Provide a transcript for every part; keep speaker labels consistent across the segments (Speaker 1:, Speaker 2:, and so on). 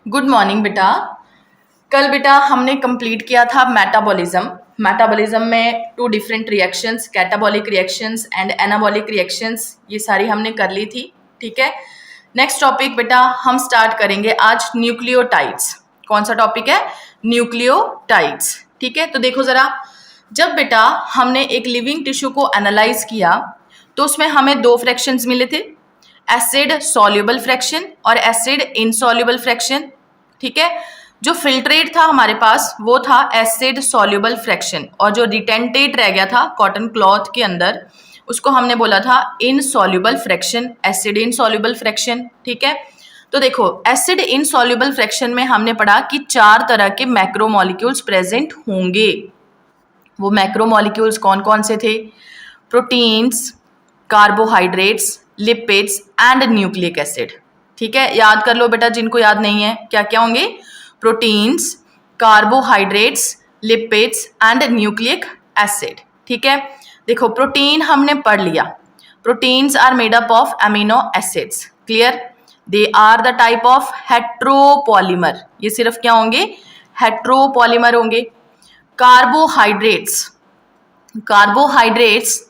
Speaker 1: Good morning बेटा। कल बेटा हमने कंप्लीट किया था मेटाबॉलिज्म। मेटाबॉलिज्म में two different reactions, catabolic reactions and anabolic reactions, ये सारी हमने कर ली थी। ठीक है, नेक्स्ट टॉपिक बेटा हम स्टार्ट करेंगे आज न्यूक्लियोटाइड्स। कौन सा टॉपिक है? न्यूक्लियोटाइड्स। ठीक है, तो देखो जरा, जब बेटा हमने एक लिविंग टिश्यू को एनालाइज किया तो उसमें हमें दो फ्रैक्शंस मिले थे, एसिड सॉल्युबल फ्रैक्शन और एसिड इनसॉल्युबल फ्रैक्शन। ठीक है, जो फिल्ट्रेट था हमारे पास वो था एसिड सॉल्युबल फ्रैक्शन, और जो रिटेंटेट रह गया था कॉटन क्लॉथ के अंदर उसको हमने बोला था insoluble fraction, acid insoluble fraction. ठीक है, तो देखो एसिड इनसॉल्युबल फ्रैक्शन में हमने पढ़ा कि 4 तरह के मैक्रोमोलिक्यूल्स प्रेजेंट होंगे। वो मैक्रोमोलिक्यूल्स कौन कौन से थे? Proteins, carbohydrates, lipids and nucleic acid. ठीक है, याद कर लो बेटा जिनको याद नहीं है, क्या क्या होंगे? Proteins, carbohydrates, lipids and nucleic acid. ठीक है, देखो प्रोटीन हमने पढ़ लिया। Proteins are made up of amino acids. Clear? They are the type of heteropolymer. ये सिर्फ क्या होंगे? हेट्रोपॉलीमर होंगे। कार्बोहाइड्रेट्स, कार्बोहाइड्रेट्स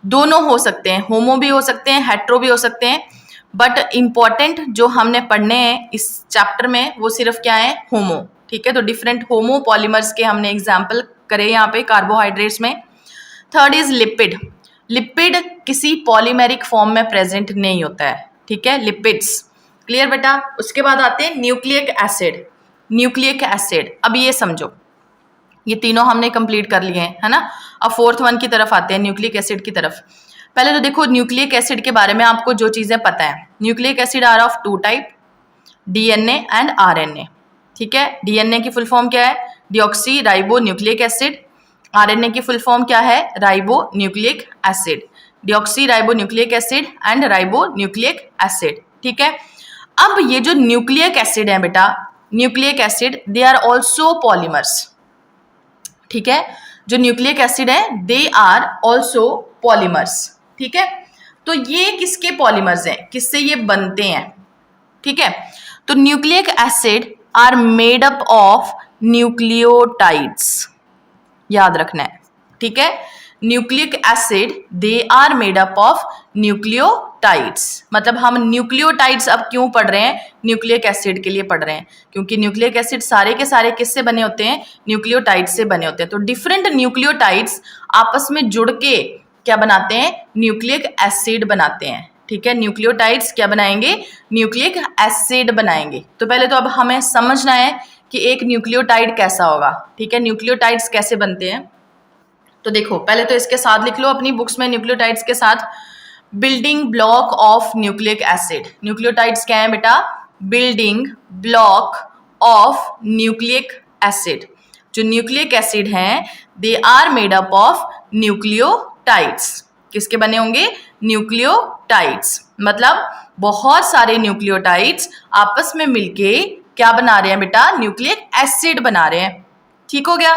Speaker 1: दोनों हो सकते हैं, होमो भी हो सकते हैं, हेट्रो भी हो सकते हैं, बट इंपॉर्टेंट जो हमने पढ़ने हैं इस चैप्टर में वो सिर्फ क्या है? होमो। ठीक है, तो डिफरेंट होमो पॉलीमर्स के हमने एग्जाम्पल करे यहाँ पे कार्बोहाइड्रेट्स में। Third is lipid. लिपिड किसी पॉलीमेरिक फॉर्म में प्रेजेंट नहीं होता है। ठीक है, लिपिड्स। क्लियर बेटा? उसके बाद आते हैं न्यूक्लिक एसिड। न्यूक्लिक एसिड, अब ये समझो, ये तीनों हमने कंप्लीट कर लिए हैं, है ना। अब फोर्थ वन की तरफ आते हैं, न्यूक्लिक एसिड की तरफ। पहले तो देखो न्यूक्लिक एसिड के बारे में आपको जो चीजें पता है, nucleic acid are of 2 type, DNA and RNA. ठीक है, डीएनए की फुल फॉर्म क्या है? Deoxy ribo nucleic acid. RNA की फुल फॉर्म क्या है? Ribo nucleic acid. Deoxy ribo nucleic acid and ribo nucleic acid. ठीक है, अब ये जो न्यूक्लिक एसिड है बेटा, nucleic acid they are also polymers. ठीक है, जो न्यूक्लिक एसिड है दे आर ऑल्सो पॉलीमर्स। ठीक है, तो ये किसके पॉलीमर्स हैं? किससे ये बनते हैं? ठीक है, तो nucleic acid are made up of nucleotides, याद रखना है। ठीक है, nucleic acid they are made up of nucleotides. मतलब हम न्यूक्लियोटाइड्स अब क्यों पढ़ रहे हैं? न्यूक्लिक एसिड के लिए पढ़ रहे हैं, क्योंकि न्यूक्लिक एसिड सारे के सारे किससे बने होते हैं? न्यूक्लियोटाइड्स से बने होते हैं। तो डिफरेंट न्यूक्लियोटाइड्स आपस में जुड़ के क्या बनाते हैं? न्यूक्लिक एसिड बनाते हैं। ठीक है, न्यूक्लियोटाइड्स क्या बनाएंगे? न्यूक्लिक एसिड बनाएंगे। तो पहले तो अब हमें समझना है कि एक न्यूक्लियोटाइड कैसा होगा। ठीक है, न्यूक्लियोटाइड्स कैसे बनते हैं। तो देखो पहले तो इसके साथ लिख लो अपनी बुक्स में, न्यूक्लियोटाइड्स के साथ, building block of nucleic acid. Nucleotides क्या है बेटा? Building block of nucleic acid. जो न्यूक्लिक एसिड हैं they are made up of nucleotides. किसके बने होंगे? न्यूक्लियोटाइड्स। मतलब बहुत सारे न्यूक्लियोटाइड्स आपस में मिलके क्या बना रहे हैं बेटा? न्यूक्लिक एसिड बना रहे हैं। ठीक हो गया।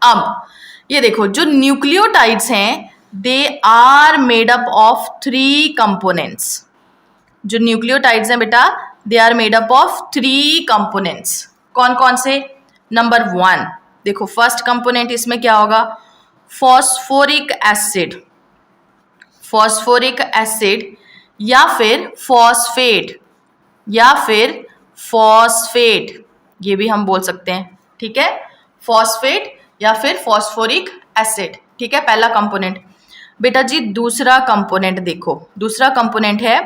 Speaker 1: अब ये देखो, जो न्यूक्लियोटाइड्स हैं they are made up of 3 components. जो न्यूक्लियोटाइड्स हैं बेटा they are made up of 3 components. कौन कौन से? नंबर 1 देखो, फर्स्ट कंपोनेंट इसमें क्या होगा? Phosphoric acid. फॉस्फोरिक एसिड या फिर फॉस्फेट, या फिर फॉस्फेट, ये भी हम बोल सकते हैं। ठीक है, फॉस्फेट या फिर फॉस्फोरिक एसिड। ठीक है, पहला कंपोनेंट। बेटा जी दूसरा कंपोनेंट देखो, दूसरा कंपोनेंट है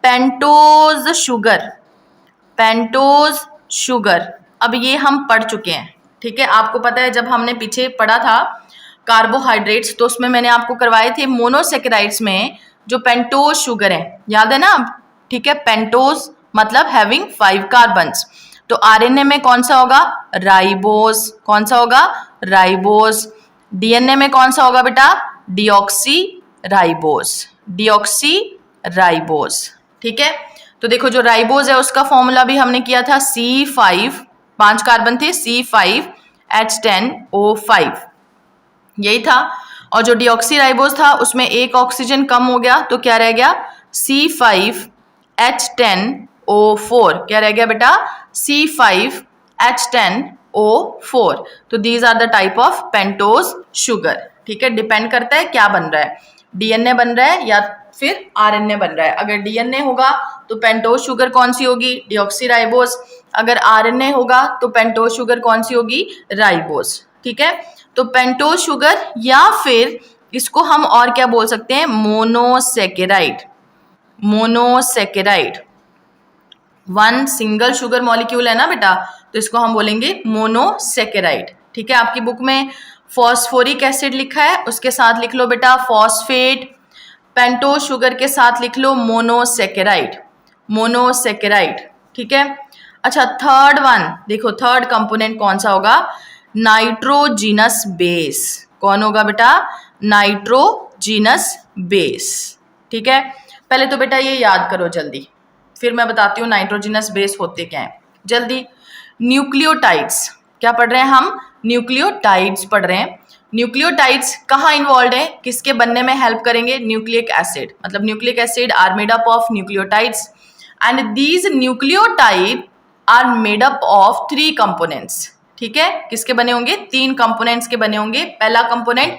Speaker 1: पेंटोज शुगर। पेंटोज शुगर, अब ये हम पढ़ चुके हैं। ठीक है, आपको पता है जब हमने पीछे पढ़ा था कार्बोहाइड्रेट्स तो उसमें मैंने आपको करवाए थे मोनोसेकेराइड्स में जो पेंटोज शुगर है, याद है ना। ठीक है, पेंटोज मतलब हैविंग 5 कार्बन्स। तो आरएनए में कौन सा होगा? राइबोस। कौन सा होगा? राइबोस। डीएनए में कौन सा होगा बेटा? Deoxy ribose. Deoxy ribose. ठीक है, तो देखो जो राइबोस है उसका फॉर्मूला भी हमने किया था C5, 5 कार्बन थे, C5H10O5, यही था। और जो डिऑक्सी राइबोस था उसमें एक ऑक्सीजन कम हो गया तो क्या रह गया? C5H10 O4, क्या रह गया बेटा, C5H10O4। तो these are the type of pentose sugar. ठीक है, डिपेंड करता है क्या बन रहा है, डीएनए बन रहा है या फिर आरएनए बन रहा है। अगर डीएनए होगा तो पेंटोज शुगर कौन सी होगी, डीऑक्सीराइबोज। अगर आरएनए होगा तो पेंटोज शुगर कौन सी होगी, राइबोज। ठीक है, तो पेंटोज शुगर या फिर इसको हम और क्या बोल सकते हैं, monosaccharide. Monosaccharide, one single sugar molecule है ना बेटा, तो इसको हम बोलेंगे मोनोसेकेराइड। ठीक है, आपकी बुक में फॉस्फोरिक एसिड लिखा है, उसके साथ लिख लो बेटा फॉस्फेट। पेंटोज शुगर के साथ लिख लो मोनोसेकेराइड, मोनोसेकेराइड। ठीक है, अच्छा थर्ड वन देखो, थर्ड कंपोनेंट कौन सा होगा, नाइट्रोजिनस बेस। कौन होगा बेटा, नाइट्रोजिनस बेस। ठीक है, पहले तो बेटा ये याद करो जल्दी, फिर मैं बताती हूँ नाइट्रोजिनस बेस होते क्या हैं जल्दी। न्यूक्लियोटाइड्स, क्या पढ़ रहे हैं हम, न्यूक्लियोटाइड्स पढ़ रहे हैं। न्यूक्लियोटाइड्स कहाँ इन्वॉल्व है, किसके बनने में हेल्प करेंगे, न्यूक्लिक एसिड। मतलब nucleic acid are made up of nucleotides and these nucleotide are made up of 3 components. ठीक है, किसके बने होंगे, 3 कंपोनेंट्स के बने होंगे। पहला कंपोनेंट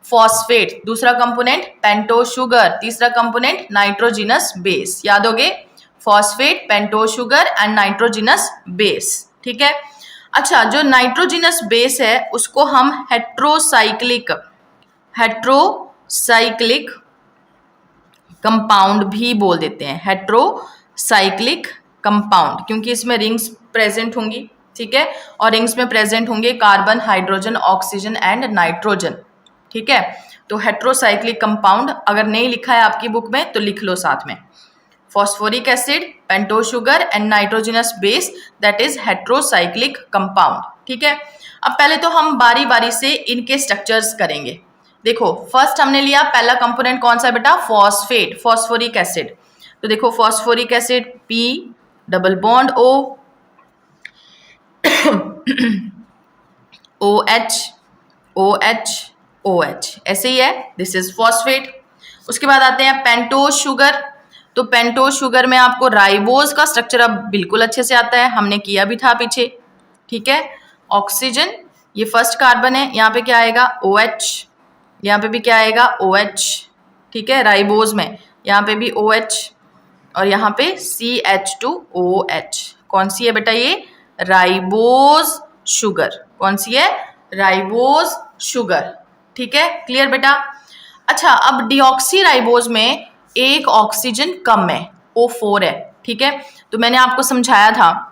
Speaker 1: फॉस्फेट, दूसरा कंपोनेंट पेंटोज शुगर, तीसरा कंपोनेंट नाइट्रोजिनस बेस। याद होगे, phosphate, pentose sugar and nitrogenous base. ठीक है, अच्छा जो नाइट्रोजिनस बेस है उसको हम हेट्रोसाइक्लिक कंपाउंड भी बोल देते हैं, हेट्रोसाइक्लिक कंपाउंड, क्योंकि इसमें रिंग्स प्रेजेंट होंगी। ठीक है, और रिंग्स में प्रेजेंट होंगे carbon, hydrogen, oxygen and nitrogen. ठीक है, तो हेट्रोसाइक्लिक कंपाउंड अगर नहीं लिखा है आपकी बुक में तो लिख लो साथ में, phosphoric acid, pentose sugar and nitrogenous base, that is heterocyclic compound. ठीक है, अब पहले तो हम बारी बारी से इनके स्ट्रक्चर्स करेंगे। देखो फर्स्ट हमने लिया, पहला कंपोनेंट कौन सा बेटा, फॉस्फेट, फॉस्फोरिक एसिड। तो देखो phosphoric acid P double bond O, OH OH OH, ऐसे ही है, दिस इज फॉस्फेट। उसके बाद आते हैं पेंटोज शुगर। तो पेंटोज शुगर में आपको राइबोज का स्ट्रक्चर अब बिल्कुल अच्छे से आता है, हमने किया भी था पीछे। ठीक है, ऑक्सीजन, ये फर्स्ट कार्बन है, यहाँ पे क्या आएगा OH, यहाँ पे भी क्या आएगा OH। ठीक है, राइबोज में यहाँ पे भी OH और यहाँ पे CH2OH। कौन सी है बेटा ये, राइबोज शुगर। कौन सी है, राइबोज शुगर। ठीक है, क्लियर बेटा। अच्छा अब डीऑक्सीराइबोज में एक ऑक्सीजन कम है, O4 है। ठीक है, तो मैंने आपको समझाया था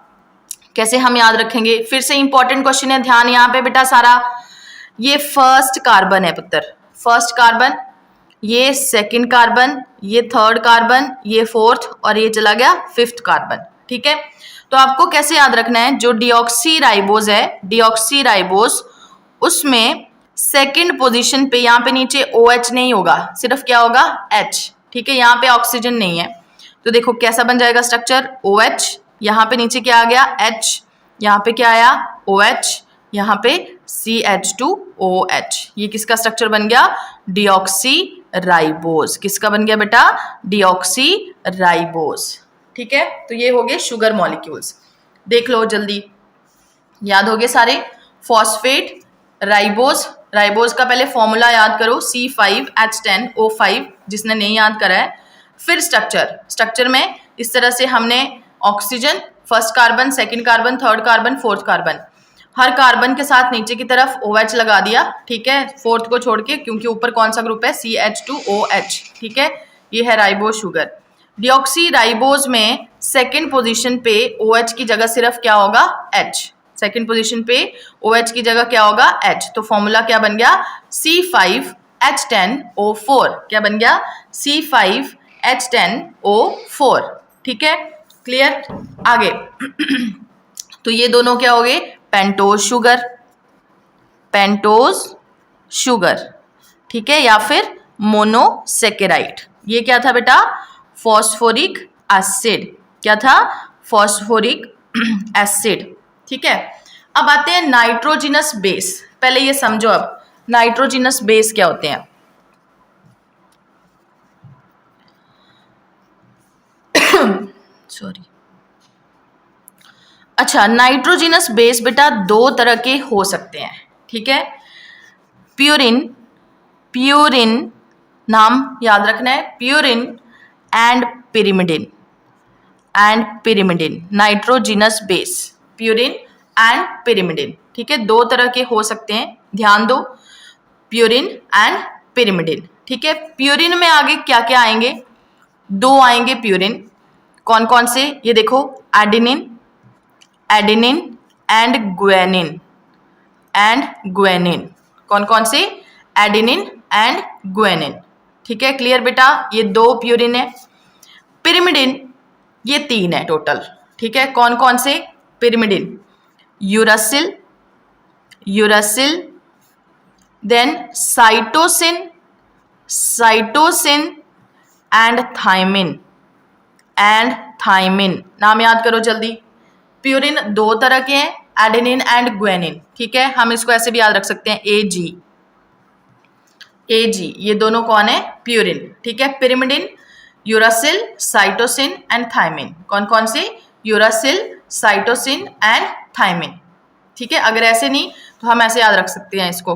Speaker 1: कैसे हम याद रखेंगे, फिर से इंपॉर्टेंट क्वेश्चन है, ध्यान यहाँ पे बेटा सारा। ये फर्स्ट कार्बन है पुत्र, फर्स्ट कार्बन, ये सेकंड कार्बन, ये थर्ड कार्बन, ये फोर्थ और ये चला गया फिफ्थ कार्बन। ठीक है, तो आपको कैसे याद रखना है, जो डीऑक्सीराइबोज है, डीऑक्सीराइबोज उसमें सेकंड पोजीशन पे यहाँ पे नीचे OH नहीं होगा, सिर्फ क्या होगा H। ठीक है, यहाँ पे ऑक्सीजन नहीं है, तो देखो कैसा बन जाएगा स्ट्रक्चर, OH, यहाँ पे नीचे क्या आ गया H, यहाँ पे क्या आया OH, यहाँ पे CH2OH। ये किसका स्ट्रक्चर बन गया, डीऑक्सीराइबोज। किसका बन गया बेटा, डीऑक्सीराइबोज। ठीक है, तो ये हो गए शुगर मॉलिक्यूल्स। देख लो जल्दी, याद हो गए सारे, फॉस्फेट, राइबोज, राइबोज का पहले फॉर्मूला याद करो C5H10O5, जिसने नहीं याद करा है। फिर स्ट्रक्चर में इस तरह से हमने oxygen, first carbon, second carbon, third carbon, fourth carbon, हर कार्बन के साथ नीचे की तरफ OH लगा दिया। ठीक है, फोर्थ को छोड़ के, क्योंकि ऊपर कौन सा ग्रुप है, CH2OH। ठीक है, ये है राइबोज शुगर। डीऑक्सीराइबोज में सेकंड पोजीशन पे OH की जगह सिर्फ क्या होगा H, सेकंड पोजीशन पे OH की जगह क्या होगा H। तो फॉर्मूला क्या बन गया, C5H10O4। क्या बन गया, C5H10O4। ठीक है, क्लियर, आगे तो ये दोनों क्या हो गए, पेंटोज शुगर, पेंटोज शुगर। ठीक है, या फिर मोनोसेकेराइड। ये क्या था बेटा, फॉस्फोरिक एसिड। क्या था, फॉस्फोरिक एसिड। ठीक है, अब आते हैं नाइट्रोजिनस बेस। पहले ये समझो, अब नाइट्रोजिनस बेस क्या होते हैं। सॉरी, अच्छा, नाइट्रोजिनस बेस बेटा दो तरह के हो सकते हैं, ठीक है। प्यूरिन, प्यूरिन नाम याद रखना है, purine and pyrimidine, and pyrimidine, nitrogenous base, purine and pyrimidine, ठीक है। दो तरह के हो सकते हैं, ध्यान दो, प्यूरिन एंड पिरिमिडिन, ठीक है। प्यूरिन में आगे क्या क्या आएंगे, दो आएंगे प्यूरिन, कौन कौन से, ये देखो, adenine, adenine and guanine, and guanine, कौन कौन से, एडेनिन एंड ग्वेनिन, ठीक है। क्लियर बेटा, ये दो प्यूरिन है। पिरिमिडिन ये तीन है टोटल, ठीक है। कौन कौन से, pyrimidine, uracil, uracil, then cytosine, cytosine and thymine, and thymine, नाम याद करो जल्दी। प्यूरिन दो तरह के हैं, एडेनिन एंड ग्वेनिन, ठीक है। हम इसको ऐसे भी याद रख सकते हैं, एजी, एजी, ये दोनों कौन है, प्यूरिन, ठीक है। Pyrimidine, uracil, cytosine and thymine, कौन कौन से, यूरासिल, साइटोसिन एंड थाइमिन, ठीक है। अगर ऐसे नहीं तो हम ऐसे याद रख सकते हैं इसको,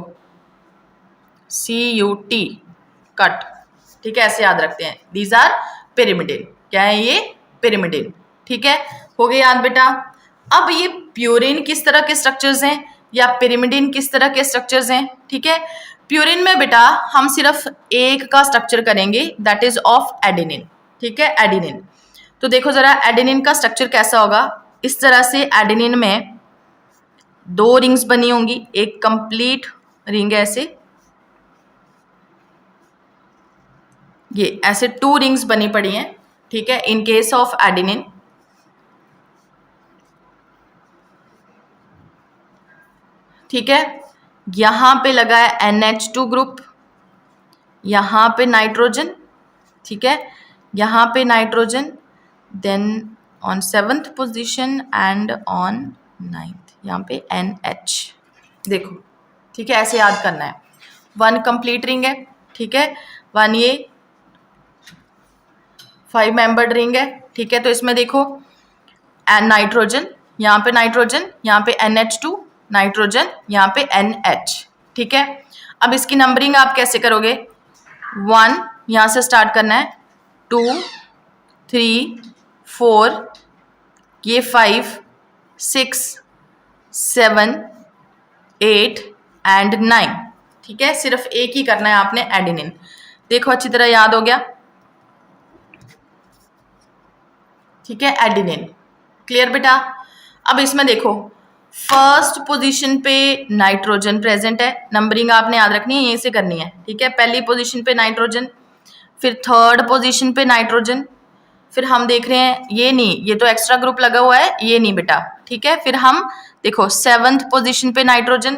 Speaker 1: CUT, कट, ठीक है, ऐसे याद रखते हैं, दीज आर पिरिमिडिन, क्या है ये, पिरिमिडिन, ठीक है। हो गया याद बेटा। अब ये प्यूरिन किस तरह के स्ट्रक्चर्स हैं या पिरिमिडिन किस तरह के स्ट्रक्चर्स हैं, ठीक है। प्यूरिन में बेटा हम सिर्फ एक का स्ट्रक्चर करेंगे, दैट इज ऑफ एडेनिन, ठीक है, एडेनिन। तो देखो जरा एडेनिन का स्ट्रक्चर कैसा होगा, इस तरह से एडेनिन में दो रिंग्स बनी होंगी, एक कंप्लीट रिंग है ऐसे, ये ऐसे टू रिंग्स बनी पड़ी हैं, ठीक है, इन केस ऑफ एडेनिन, ठीक है। यहां पे लगा है NH2 ग्रुप, यहां पे नाइट्रोजन, ठीक है, यहां पे nitrogen, then on 7th position and on 9th यहां पे NH, देखो, ठीक है, ऐसे याद करना है। वन कंप्लीट रिंग है, ठीक है, वन ये 5 मेंबर्ड रिंग है, ठीक है। तो इसमें देखो नाइट्रोजन, यहाँ पे नाइट्रोजन, यहाँ पे NH2, नाइट्रोजन, यहाँ पे NH, ठीक है। अब इसकी नंबरिंग आप कैसे करोगे, 1 यहाँ से स्टार्ट करना है, 2, 3, 4, ये 5, 6, 7, 8 एंड 9, ठीक है। सिर्फ एक ही करना है आपने, एडेनिन, देखो अच्छी तरह याद हो गया, ठीक है, एडेनिन, क्लियर बेटा। अब इसमें देखो फर्स्ट पोजीशन पे नाइट्रोजन प्रेजेंट है, नंबरिंग आपने याद रखनी है, यहीं से करनी है, ठीक है। पहली पोजीशन पे नाइट्रोजन, फिर थर्ड पोजीशन पे नाइट्रोजन, फिर हम देख रहे हैं ये नहीं, ये तो एक्स्ट्रा ग्रुप लगा हुआ है, ये नहीं बेटा, ठीक है। फिर हम देखो 7th पोजीशन पे नाइट्रोजन,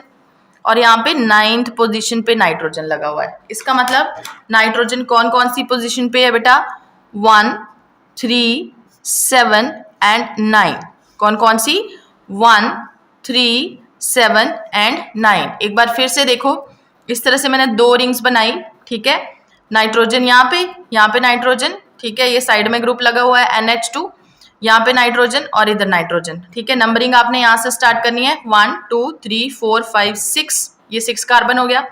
Speaker 1: और यहाँ पे 9th पोजीशन पे नाइट्रोजन लगा हुआ है। इसका मतलब नाइट्रोजन कौन कौन सी पोजीशन पे है बेटा, 1, 3, 7 एंड 9, कौन कौन सी, 1, 3, 7 एंड 9। एक बार फिर से देखो, इस तरह से मैंने दो रिंग्स बनाई, ठीक है, नाइट्रोजन यहाँ पे नाइट्रोजन, ठीक है, ये साइड में ग्रुप लगा हुआ है NH2, यहाँ पे नाइट्रोजन और इधर नाइट्रोजन, ठीक है। नंबरिंग आपने यहाँ से स्टार्ट करनी है, 1, 2, 3, 4, 5, 6, ये 6 कार्बन हो गया,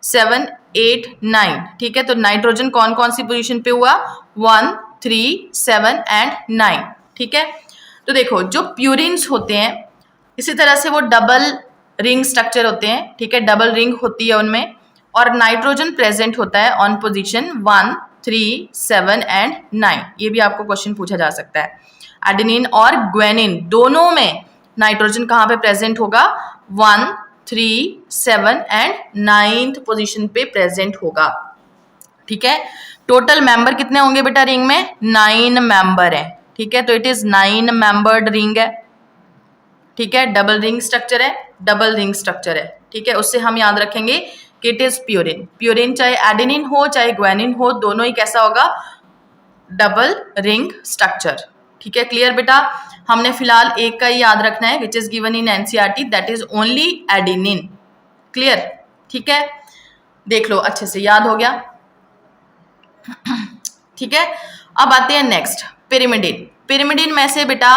Speaker 1: 7, 8, 9, ठीक है। तो नाइट्रोजन कौन कौन सी पोजीशन पे हुआ, 1, 3, 7 एंड 9, ठीक है। तो देखो जो प्यूरिन्स होते हैं इसी तरह से वो डबल रिंग स्ट्रक्चर होते हैं, ठीक है, डबल रिंग होती है उनमें, और नाइट्रोजन प्रेजेंट होता है ऑन पोजीशन 1, 3, 7 एंड 9। ये भी आपको क्वेश्चन पूछा जा सकता है। एडेनिन और ग्वेनिन दोनों में नाइट्रोजन कहाँ पे प्रेजेंट होगा, 1, 3, 7 एंड 9th पोजीशन पे प्रेजेंट होगा, ठीक है। टोटल मेंबर कितने होंगे बेटा रिंग में, 9 मेंबर है, ठीक है। तो इट इज 9 मेंबर्ड रिंग है, ठीक है, डबल रिंग स्ट्रक्चर है, डबल रिंग स्ट्रक्चर है, ठीक है। उससे हम याद रखेंगे कि इट इज प्यूरिन, प्यूरिन चाहे एडेनिन हो चाहे ग्वेनिन हो, दोनों ही कैसा होगा, डबल रिंग स्ट्रक्चर, ठीक है। क्लियर बेटा, हमने फिलहाल एक का ही याद रखना है, which is given in NCERT, that is only adenine, clear, ठीक है। देख लो अच्छे से याद हो गया, ठीक है। अब आते हैं नेक्स्ट, पिरिमिडिन। पिरिमिडिन में से बेटा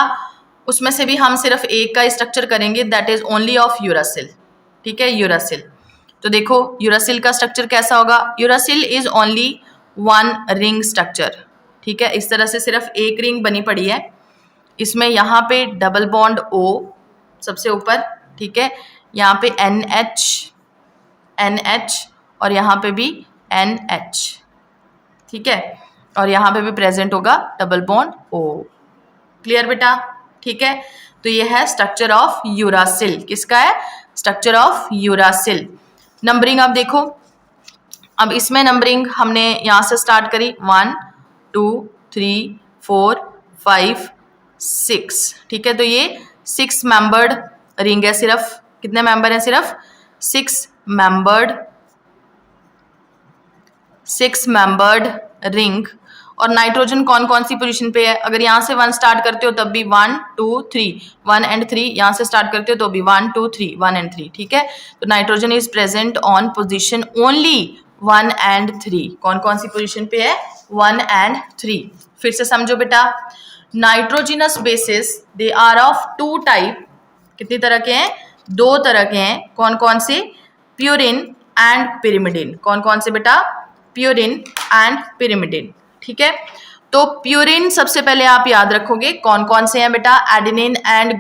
Speaker 1: उसमें से भी हम सिर्फ एक का स्ट्रक्चर करेंगे, that is only of uracil. ठीक है, यूरासिल। तो देखो यूरासिल का स्ट्रक्चर कैसा होगा, uracil is only one ring structure. ठीक है, इस तरह से सिर्फ एक रिंग बनी पड़ी है, इसमें यहाँ पे डबल बॉन्ड O सबसे ऊपर, ठीक है, यहाँ पे NH और यहाँ पे भी NH, ठीक है, और यहाँ पे भी प्रेजेंट होगा डबल बॉन्ड O। क्लियर बेटा? ठीक है, तो ये है स्ट्रक्चर ऑफ यूरासिल। किसका है? Structure of uracil. नंबरिंग आप देखो, अब इसमें नंबरिंग हमने यहाँ से स्टार्ट करी 1 2 3 4 5 6। ठीक है, तो ये 6 मेंबर्ड रिंग है। सिर्फ कितने मेंबर हैं? सिर्फ 6 मेंबर्ड रिंग। और नाइट्रोजन कौन कौन सी पोजीशन पे है? अगर यहाँ से 1 स्टार्ट करते हो तब भी 1 2 3, 1 and 3, यहाँ से स्टार्ट करते हो तो भी 1 2 3, 1 and 3। ठीक है, तो nitrogen is present on position only 1 and 3। कौन कौन सी पोजीशन पे है? 1 and 3। फिर से समझो बेटा, nitrogenous bases they are of 2 type. कितनी तरह के हैं? 2 तरह के हैं। कौन कौन से? Purine and pyrimidine. कौन कौन से बेटा? Purine and pyrimidine. ठीक है, तो प्यूरिन सबसे पहले आप याद रखोगे कौन कौन से हैं बेटा? Adenine and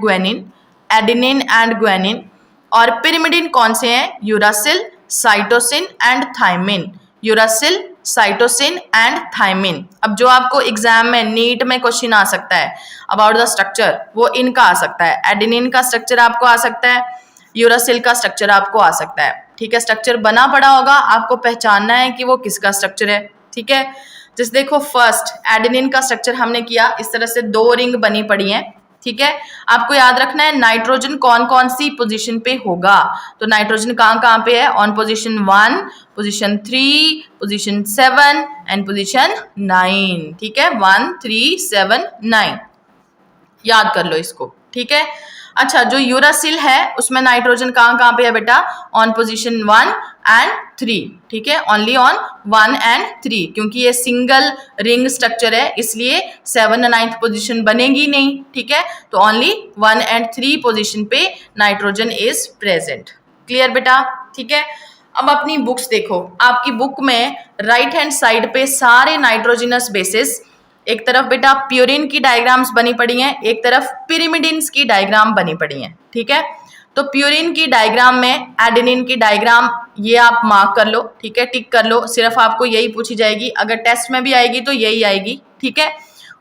Speaker 1: guanine. और पिरिमिडिन कौन से हैं? Uracil, cytosine and thymine. Uracil, cytosine and thymine. अब जो आपको एग्जाम में नीट में क्वेश्चन आ सकता है अबाउट द स्ट्रक्चर, वो इनका आ सकता है। एडेनिन का स्ट्रक्चर आपको आ सकता है, यूरासिल का स्ट्रक्चर आपको आ सकता है। ठीक है, स्ट्रक्चर बना पड़ा होगा, आपको पहचानना है कि वो किसका स्ट्रक्चर है। ठीक है, जैसे देखो फर्स्ट एडेनिन का स्ट्रक्चर हमने किया, इस तरह से 2 रिंग बनी पड़ी हैं। ठीक है, आपको याद रखना है नाइट्रोजन कौन कौन सी पोजीशन पे होगा। तो नाइट्रोजन कहाँ पे है? On position 1, position 3, position 7 and position 9। ठीक है, 1 3 7 9, याद कर लो इसको। ठीक है, अच्छा जो यूरासिल है उसमें नाइट्रोजन कहाँ पे है बेटा? On position 1 and 3। ठीक है, ओनली ऑन 1 and 3, क्योंकि ये सिंगल रिंग स्ट्रक्चर है इसलिए 7 और 9th पोजीशन बनेगी नहीं। ठीक है, तो ओनली 1 and 3 पोजीशन पे नाइट्रोजन इज प्रेजेंट। क्लियर बेटा? ठीक है, अब अपनी बुक्स देखो, आपकी बुक में राइट हैंड साइड पे सारे नाइट्रोजिनस बेसिस, एक तरफ बेटा प्यूरिन की डायग्राम्स बनी पड़ी हैं, एक तरफ पिरिमिडिन्स की डायग्राम बनी पड़ी हैं। ठीक है, तो प्यूरिन की डायग्राम में एडेनिन की डायग्राम ये आप मार्क कर लो। ठीक है, टिक कर लो, सिर्फ आपको यही पूछी जाएगी, अगर टेस्ट में भी आएगी तो यही आएगी। ठीक है,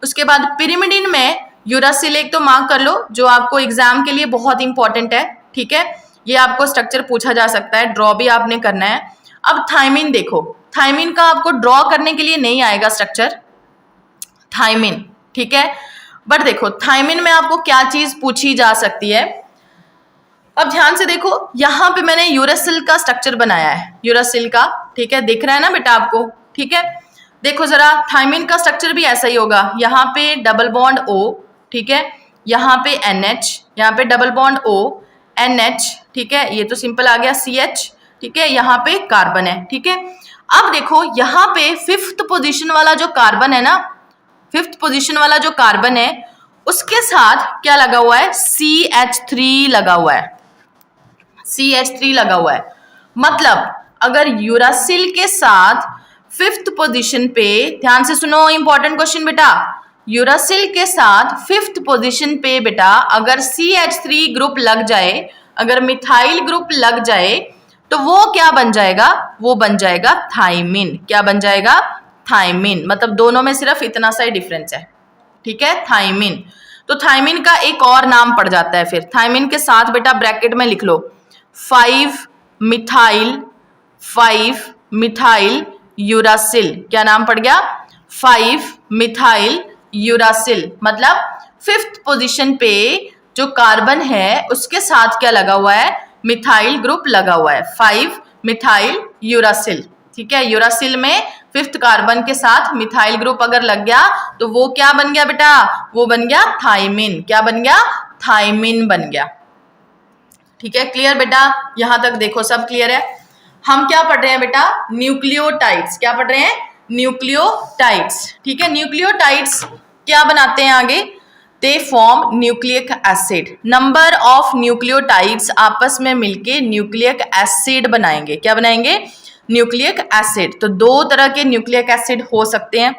Speaker 1: उसके बाद पिरिमिडिन में यूरासिल एक तो मार्क कर लो, जो आपको एग्जाम के लिए बहुत इंपॉर्टेंट है। ठीक है, ये आपको स्ट्रक्चर पूछा जा सकता है, ड्रॉ भी आपने करना है। अब थाइमिन देखो, थाइमिन का आपको ड्रॉ करने के लिए नहीं आएगा स्ट्रक्चर, थाइमिन। ठीक है, बट देखो थाइमिन में आपको क्या चीज पूछी जा सकती है। अब ध्यान से देखो, यहां पे मैंने यूरासिल का स्ट्रक्चर बनाया है, यूरासिल का। ठीक है, दिख रहा है ना बेटा आपको? ठीक है, देखो जरा, थाइमिन का स्ट्रक्चर भी ऐसा ही होगा। यहाँ पे डबल बॉन्ड O, ठीक है, यहाँ पे NH, यहाँ पे डबल बॉन्ड O NH। ठीक है, ये तो सिंपल आ गया CH। ठीक है, यहाँ पे कार्बन है। ठीक है, अब देखो यहाँ पे 5th पोजीशन वाला जो कार्बन है ना, 5th पोजीशन वाला जो कार्बन है उसके साथ क्या लगा हुआ है? CH3 लगा हुआ है, CH3 लगा हुआ है। मतलब अगर यूरासिल के साथ 5th पोजीशन पे, ध्यान से सुनो इंपॉर्टेंट क्वेश्चन बेटा, यूरासिल के साथ 5th पोजीशन पे बेटा अगर CH3 ग्रुप लग जाए, अगर मिथाइल ग्रुप लग जाए, तो वो क्या बन जाएगा? वो बन जाएगा थाइमिन। क्या बन जाएगा? थाइमिन। मतलब दोनों में सिर्फ इतना सा ही डिफरेंस है। ठीक है, थाइमिन। तो थाइमिन का एक और नाम पड़ जाता है फिर, थाइमिन के साथ बेटा ब्रैकेट में लिख लो 5 मिथाइल यूरासिल। क्या नाम पड़ गया? 5 मिथाइल यूरासिल। मतलब 5th पोजीशन पे जो कार्बन है उसके साथ क्या लगा हुआ है? मिथाइल ग्रुप लगा हुआ है, 5 मिथाइल यूरासिल। ठीक है, यूरासिल में 5th कार्बन के साथ मिथाइल ग्रुप अगर लग गया तो वो क्या बन गया बेटा? वो बन गया थाइमिन। क्या बन गया? थाइमिन बन गया। ठीक है, क्लियर बेटा? यहां तक देखो सब क्लियर है। हम क्या पढ़ रहे हैं बेटा? न्यूक्लियोटाइड्स। क्या पढ़ रहे हैं? न्यूक्लियोटाइड्स। ठीक है, न्यूक्लियोटाइड्स क्या बनाते हैं आगे? They form nucleic acid. Number of nucleotides आपस में मिलके न्यूक्लिक एसिड बनाएंगे। क्या बनाएंगे? Nucleic acid. तो दो तरह के न्यूक्लिक एसिड हो सकते हैं।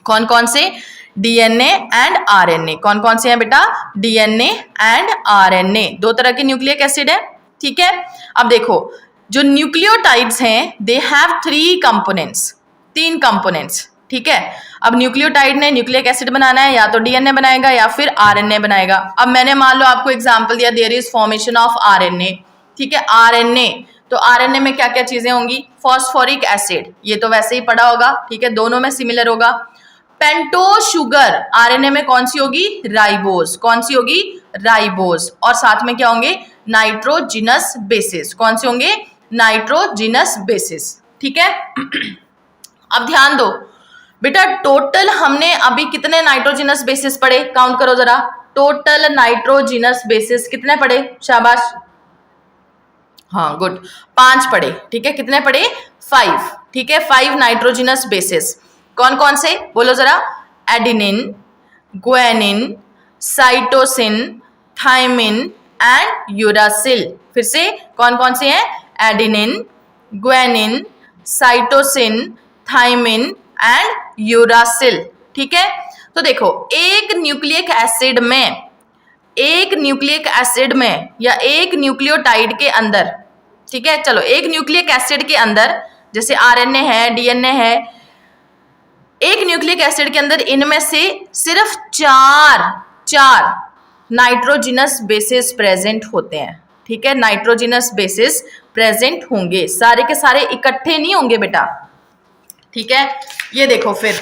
Speaker 1: कौन कौन से? DNA and RNA. कौन कौन से हैं बेटा? डीएनए एंड आरएनए, दो तरह के न्यूक्लिक एसिड है। ठीक है, अब देखो जो न्यूक्लियोटाइड्स हैं दे हैव 3 कंपोनेंट्स, 3 कंपोनेंट्स। ठीक है, अब न्यूक्लियोटाइड ने न्यूक्लिक एसिड बनाना है, या तो डीएनए बनाएगा या फिर आरएनए बनाएगा। अब मैंने मान लो आपको एग्जांपल दिया, there is formation of RNA. ठीक है, आरएनए, तो आरएनए में क्या क्या चीजें होंगी? फॉस्फोरिक एसिड, ये तो वैसे ही पढ़ा होगा। ठीक है, दोनों में सिमिलर होगा। पेंटोज शुगर आरएनए में कौन सी होगी? राइबोज। कौन सी होगी? राइबोज। और साथ में क्या होंगे? Nitrogenous basis. कौन से होंगे? Nitrogenous basis. ठीक है, अब ध्यान दो बेटा, टोटल हमने अभी कितने नाइट्रोजिनस बेसिस पढ़े? काउंट करो जरा, टोटल नाइट्रोजिनस बेसिस कितने पढ़े? शाबाश, हाँ गुड, 5 पढ़े। ठीक है, कितने पढ़े? 5। ठीक है, 5 नाइट्रोजिनस बेसिस। कौन कौन से बोलो जरा? Adenine, guanine, cytosine, thymine and uracil. फिर से कौन कौन से हैं? Adenine, guanine, cytosine, thymine and uracil. ठीक है, तो देखो एक न्यूक्लिक एसिड में या एक न्यूक्लियोटाइड के अंदर, ठीक है, चलो एक न्यूक्लिक एसिड के अंदर जैसे आरएनए है, डीएनए है, एक न्यूक्लिक एसिड के अंदर इनमें से सिर्फ 4 नाइट्रोजिनस बेसिस प्रेजेंट होते हैं। ठीक है, नाइट्रोजिनस बेसिस प्रेजेंट होंगे, सारे के सारे इकट्ठे नहीं होंगे बेटा। ठीक है, ये देखो फिर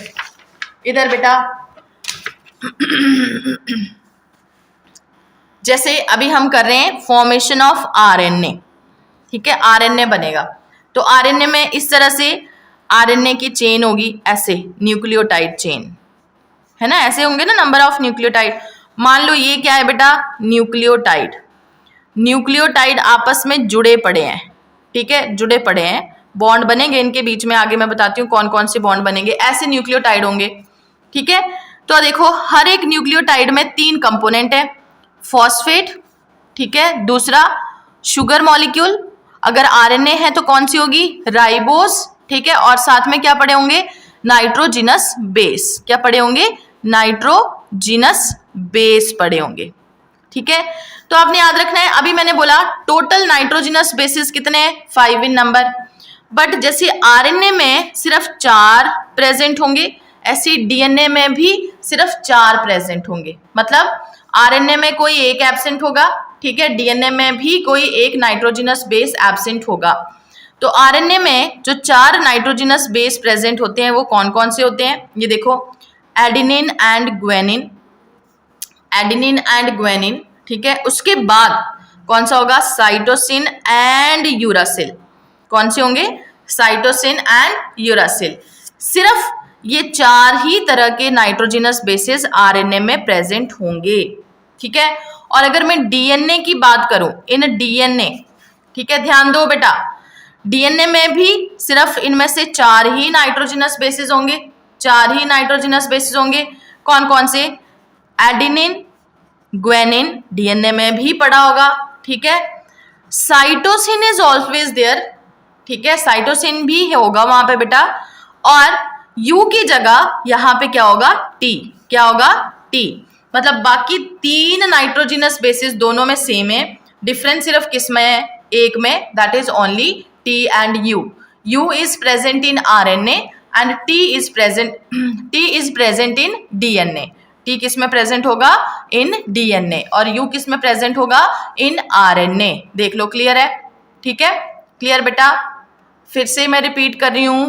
Speaker 1: इधर बेटा, जैसे अभी हम कर रहे हैं फॉर्मेशन ऑफ आरएनए। ठीक है, आरएनए बनेगा, तो आरएनए में इस तरह से आरएनए की चेन होगी, ऐसे न्यूक्लियोटाइड चेन है ना, ऐसे होंगे ना नंबर ऑफ न्यूक्लियोटाइड। मान लो ये क्या है बेटा? न्यूक्लियोटाइड। न्यूक्लियोटाइड आपस में जुड़े पड़े हैं। ठीक है, जुड़े पड़े हैं, बॉन्ड बनेंगे इनके बीच में, आगे मैं बताती हूँ कौन कौन से बॉन्ड बनेंगे। ऐसे न्यूक्लियोटाइड होंगे। ठीक है, तो देखो हर एक न्यूक्लियोटाइड में 3 कंपोनेंट है, फॉस्फेट, ठीक है, दूसरा शुगर मॉलिक्यूल, अगर आरएनए है तो कौन सी होगी? राइबोस। ठीक है, और साथ में क्या पड़े होंगे? Nitrogenous base. क्या पड़े होंगे? नाइट्रोजिनस बेस पड़े होंगे। ठीक है, तो आपने याद रखना है, अभी मैंने बोला टोटल नाइट्रोजिनस बेसिस कितने हैं? 5 इन नंबर। बट जैसे आरएनए में सिर्फ 4 प्रेजेंट होंगे, ऐसे डीएनए में भी सिर्फ 4 प्रेजेंट होंगे। मतलब आरएनए में कोई एक एब्सेंट होगा, ठीक है, डीएनए में भी कोई एक नाइट्रोजिनस बेस एब्सेंट होगा। तो आरएनए में जो 4 नाइट्रोजिनस बेस प्रेजेंट होते हैं वो कौन कौन से होते हैं? ये देखो, adenine and guanine, adenine and guanine. ठीक है, उसके बाद कौन सा होगा? Cytosine and uracil. कौन से होंगे? Cytosine and uracil. सिर्फ ये 4 ही तरह के नाइट्रोजिनस बेसिस आरएनए में प्रेजेंट होंगे। ठीक है, और अगर मैं डीएनए की बात करूं, इन डीएनए, ठीक है, ध्यान दो बेटा, डीएनए में भी सिर्फ इनमें से 4 ही नाइट्रोजिनस बेसिस होंगे, 4 ही नाइट्रोजिनस बेसिस होंगे। कौन कौन से? एडिनिन, ग्वानिन, डीएनए में भी पढ़ा होगा। ठीक है, साइटोसिन इज ऑलवेज देयर। ठीक है, साइटोसिन भी होगा वहां पे बेटा, और यू की जगह यहां पे क्या होगा? टी। क्या होगा? टी। मतलब बाकी 3 नाइट्रोजिनस बेसिस दोनों में सेम है, डिफरेंस सिर्फ किस में है? एक में, that is only T and U. U is present in RNA and T is present in DNA. T किस में प्रेजेंट होगा? इन DNA, और U किस में प्रेजेंट होगा? इन RNA। देख लो, क्लियर है? ठीक है, क्लियर बेटा? फिर से मैं रिपीट कर रही हूं,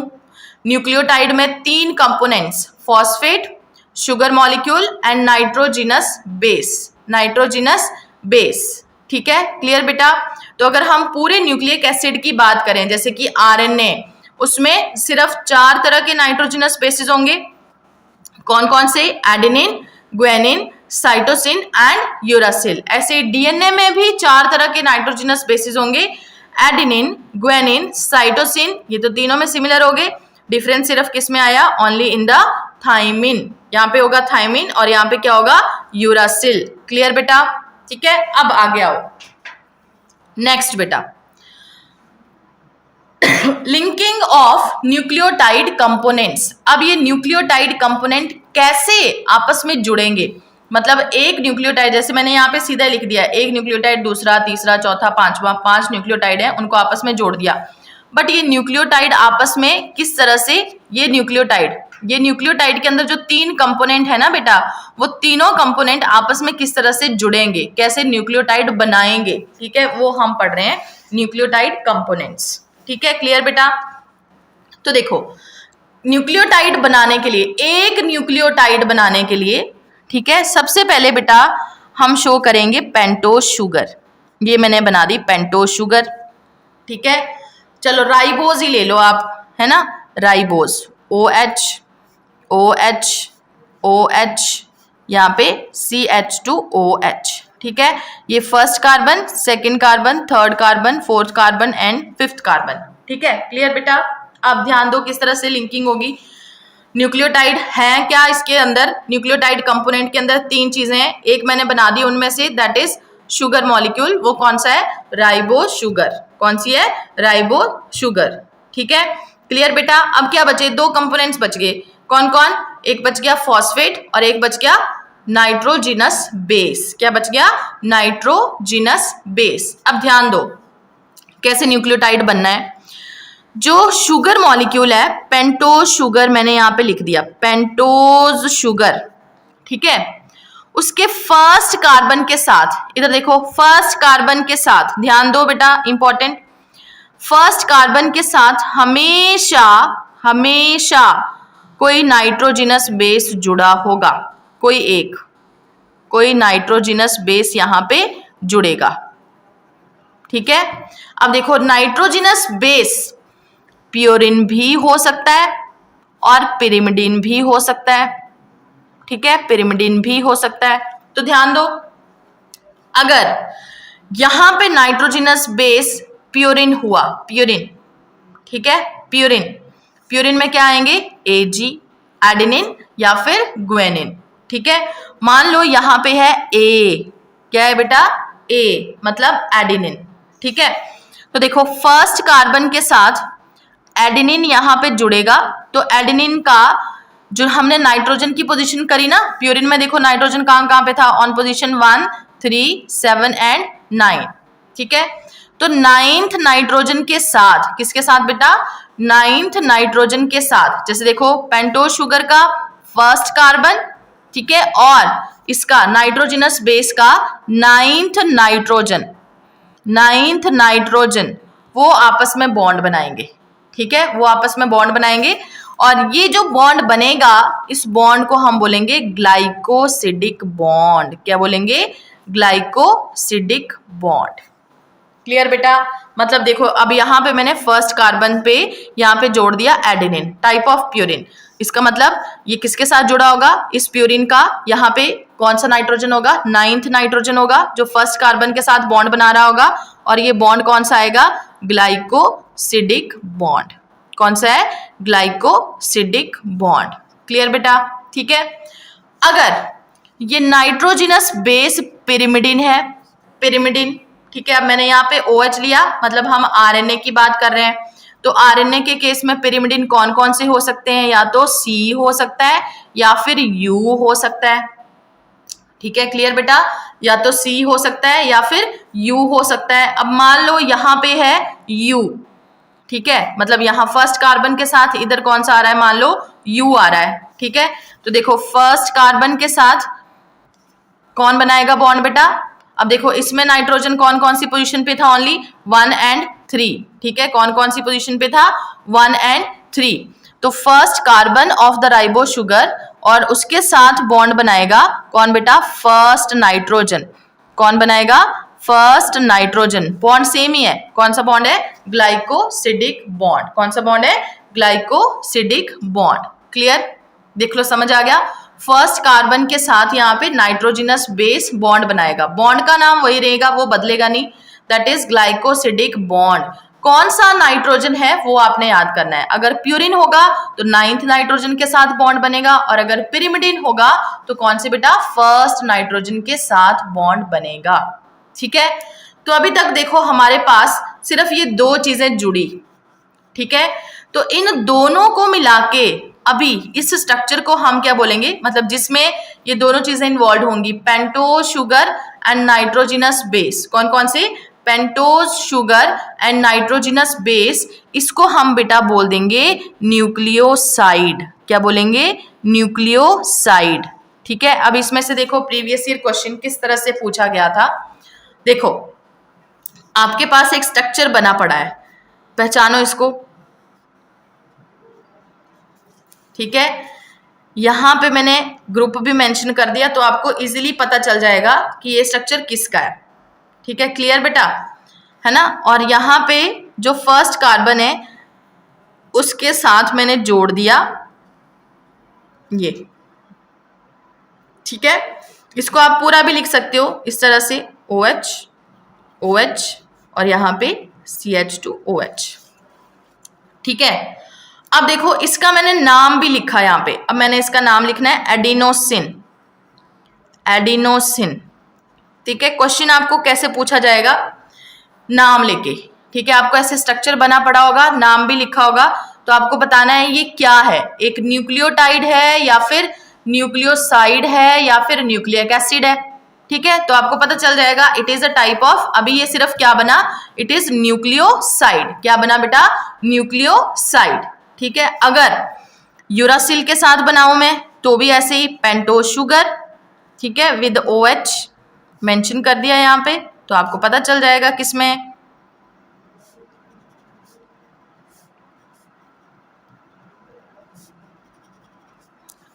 Speaker 1: न्यूक्लियोटाइड में 3 components, phosphate, sugar molecule and nitrogenous base. Nitrogenous base. ठीक है, क्लियर बेटा? तो अगर हम पूरे न्यूक्लिक एसिड की बात करें, जैसे कि आरएनए, उसमें सिर्फ 4 तरह के नाइट्रोजिनस बेसिस होंगे। कौन कौन से? Adenine, guanine, cytosine and uracil. ऐसे डीएनए में भी 4 तरह के नाइट्रोजिनस बेसिस होंगे, एडेनिन, ग्वानिन, साइटोसिन। ये तो तीनों में सिमिलर हो गए, डिफरेंस सिर्फ किस में आया? ओनली इन द थायमिन यहाँ पे होगा थायमिन और यहाँ पे क्या होगा, यूरासिल। क्लियर बेटा, ठीक है। अब आगे आओ, नेक्स्ट बेटा, लिंकिंग ऑफ न्यूक्लियोटाइड कंपोनेंट्स। अब ये न्यूक्लियोटाइड कंपोनेंट कैसे आपस में जुड़ेंगे, मतलब एक न्यूक्लियोटाइड, जैसे मैंने यहाँ पे सीधा लिख दिया, एक न्यूक्लियोटाइड दूसरा तीसरा चौथा पांचवा, 5 न्यूक्लियोटाइड है, उनको आपस में जोड़ दिया। बट ये न्यूक्लियोटाइड आपस में किस तरह से, ये न्यूक्लियोटाइड के अंदर जो 3 कंपोनेंट है ना बेटा, वो तीनों कंपोनेंट आपस में किस तरह से जुड़ेंगे, कैसे न्यूक्लियोटाइड बनाएंगे, ठीक है, वो हम पढ़ रहे हैं, न्यूक्लियोटाइड कंपोनेंट्स। ठीक है, क्लियर बेटा। तो देखो, न्यूक्लियोटाइड बनाने के लिए, एक न्यूक्लियोटाइड बनाने के लिए, ठीक है, सबसे पहले बेटा हम शो करेंगे पेंटोज शुगर। ये मैंने बना दी पेंटोज शुगर, ठीक है। चलो राइबोज ही ले लो आप, है ना, राइबोज, OH OH OH, यहाँ पे CH2OH, ठीक है। ये first carbon, second carbon, third carbon, fourth carbon and fifth carbon, ठीक है। क्लियर बेटा। अब ध्यान दो किस तरह से लिंकिंग होगी। न्यूक्लियोटाइड है क्या इसके अंदर, न्यूक्लियोटाइड कंपोनेंट के अंदर 3 चीजें हैं, एक मैंने बना दी उनमें से, दैट इज शुगर मॉलिक्यूल। वो कौन सा है, राइबो शुगर। कौन सी है, राइबो शुगर, ठीक है। क्लियर बेटा। अब क्या बचे, 2 कंपोनेंट्स बच गए, कौन कौन, एक बच गया फॉस्फेट और एक बच गया नाइट्रोजिनस बेस। क्या बच गया, नाइट्रोजिनस बेस। अब ध्यान दो कैसे न्यूक्लियोटाइड बनना है। जो शुगर मॉलिक्यूल है, पेंटोज शुगर मैंने यहाँ पे लिख दिया, पेंटोज शुगर, ठीक है, उसके फर्स्ट कार्बन के साथ, इधर देखो, फर्स्ट कार्बन के साथ ध्यान दो बेटा, इंपॉर्टेंट, फर्स्ट कार्बन के साथ हमेशा हमेशा कोई नाइट्रोजिनस बेस जुड़ा होगा, कोई नाइट्रोजिनस बेस यहाँ पे जुड़ेगा, ठीक है। अब देखो, नाइट्रोजिनस बेस प्योरिन भी हो सकता है और पिरिमिडिन भी हो सकता है, ठीक है, पिरिमिडिन भी हो सकता है। तो ध्यान दो, अगर यहां पे नाइट्रोजिनस बेस प्योरिन हुआ, प्योरिन, ठीक है, प्योरिन में क्या आएंगे, Ag, एडेनिन या फिर ग्वेनिन, ठीक है। मान लो यहां पे है A, क्या है बेटा, A मतलब एडेनिन, ठीक है। तो देखो, फर्स्ट कार्बन के साथ एडेनिन यहां पे जुड़ेगा, तो एडेनिन का जो हमने नाइट्रोजन की पोजीशन करी ना, प्यूरिन में देखो नाइट्रोजन कहां पे था, ऑन पोजीशन 1, 3, 7 एंड 9, ठीक है। तो 9th नाइट्रोजन के साथ, किसके साथ बेटा, 9th नाइट्रोजन के साथ, जैसे देखो पेंटोज शुगर का फर्स्ट कार्बन, ठीक है, और इसका नाइट्रोजिनस बेस का 9th नाइट्रोजन, वो आपस में बॉन्ड बनाएंगे, ठीक है, वो आपस में बॉन्ड बनाएंगे। और ये जो बॉन्ड बनेगा, इस बॉन्ड को हम बोलेंगे ग्लाइकोसिडिक बॉन्ड। क्या बोलेंगे, ग्लाइकोसिडिक बॉन्ड। क्लियर बेटा। मतलब देखो, अब यहाँ पे मैंने फर्स्ट कार्बन पे यहाँ पे जोड़ दिया एडेनिन, टाइप ऑफ प्यूरिन। इसका मतलब ये किसके साथ जुड़ा होगा, इस प्यूरिन का यहाँ पे कौन सा नाइट्रोजन होगा, 9th नाइट्रोजन होगा, जो फर्स्ट कार्बन के साथ बॉन्ड बना रहा होगा, और ये बॉन्ड कौन सा आएगा, ग्लाइकोसिडिक बॉन्ड। कौन सा है, ग्लाइकोसिडिक बॉन्ड। क्लियर बेटा, ठीक है। अगर ये नाइट्रोजिनस बेस पिरिमिडिन है, पिरिमिडिन, ठीक है। अब मैंने यहाँ पे OH लिया, मतलब हम RNA की बात कर रहे हैं, तो RNA के केस में पिरिमिडिन कौन कौन से हो सकते हैं, या तो C हो सकता है या फिर U हो सकता है, ठीक है। क्लियर बेटा, या तो C हो सकता है या फिर U हो सकता है। अब मान लो यहाँ पे है U, ठीक है, मतलब यहाँ फर्स्ट कार्बन के साथ इधर कौन सा आ रहा है, मान लो U आ रहा है, ठीक है। तो देखो, फर्स्ट कार्बन के साथ कौन बनाएगा बॉन्ड बेटा, अब देखो इसमें नाइट्रोजन कौन कौन सी पोजीशन पे था, ओनली 1 and 3, ठीक है, कौन कौन सी पोजीशन पे था, 1 and 3। तो first carbon of the ribo sugar और उसके साथ बॉन्ड बनाएगा कौन बेटा, फर्स्ट नाइट्रोजन। कौन बनाएगा, फर्स्ट नाइट्रोजन। बॉन्ड सेम ही है, कौन सा बॉन्ड है, ग्लाइकोसिडिक बॉन्ड। कौन सा बॉन्ड है, ग्लाइकोसिडिक बॉन्ड। क्लियर, देख लो, समझ आ गया। फर्स्ट कार्बन के साथ यहाँ पे नाइट्रोजिनस बेस बॉन्ड बनाएगा, बॉन्ड का नाम वही रहेगा, वो बदलेगा नहीं, दैट इज ग्लाइकोसिडिक बॉन्ड। कौन सा नाइट्रोजन है वो आपने याद करना है। अगर प्यूरिन होगा तो 9th नाइट्रोजन के साथ बॉन्ड बनेगा, और अगर पिरिमिडिन होगा तो कौन से बेटा, 1st नाइट्रोजन के साथ बॉन्ड बनेगा। ठीक है, तो अभी तक देखो हमारे पास सिर्फ ये 2 चीजें जुड़ी। ठीक है, तो इन दोनों को मिला के अभी इस स्ट्रक्चर को हम क्या बोलेंगे, मतलब जिसमें ये दोनों चीजें इन्वॉल्व होंगी, pentose sugar and nitrogenous base. कौन कौन से, pentose sugar and nitrogenous base, इसको हम बेटा बोल देंगे न्यूक्लियोसाइड। क्या बोलेंगे, न्यूक्लियोसाइड। ठीक है, अब इसमें से देखो प्रीवियस ईयर क्वेश्चन किस तरह से पूछा गया था। देखो आपके पास एक स्ट्रक्चर बना पड़ा है, पहचानो इसको। ठीक है, यहां पे मैंने ग्रुप भी मेंशन कर दिया तो आपको इजीली पता चल जाएगा कि ये स्ट्रक्चर किसका है। ठीक है, क्लियर बेटा, है ना। और यहां पे जो फर्स्ट कार्बन है उसके साथ मैंने जोड़ दिया ये। ठीक है, इसको आप पूरा भी लिख सकते हो इस तरह से, OH OH और यहां पे CH2OH। ठीक है, अब देखो इसका मैंने नाम भी लिखा यहाँ पे। अब मैंने इसका नाम लिखना है एडिनोसिन, एडिनोसिन। ठीक है, क्वेश्चन आपको कैसे पूछा जाएगा, नाम लेके। ठीक है, आपको ऐसे स्ट्रक्चर बना पड़ा होगा, नाम भी लिखा होगा, तो आपको बताना है ये क्या है, एक न्यूक्लियोटाइड है या फिर न्यूक्लियोसाइड है या फिर न्यूक्लिक एसिड है। ठीक है, तो आपको पता चल जाएगा it is a type of, अभी ये सिर्फ क्या बना, इट इज न्यूक्लियोसाइड। क्या बना बेटा, न्यूक्लियोसाइड। ठीक है, अगर यूरासिल के साथ बनाऊं मैं तो भी ऐसे ही, पेंटोज शुगर, ठीक है, विद OH मेंशन कर दिया यहाँ पे, तो आपको पता चल जाएगा किसमें।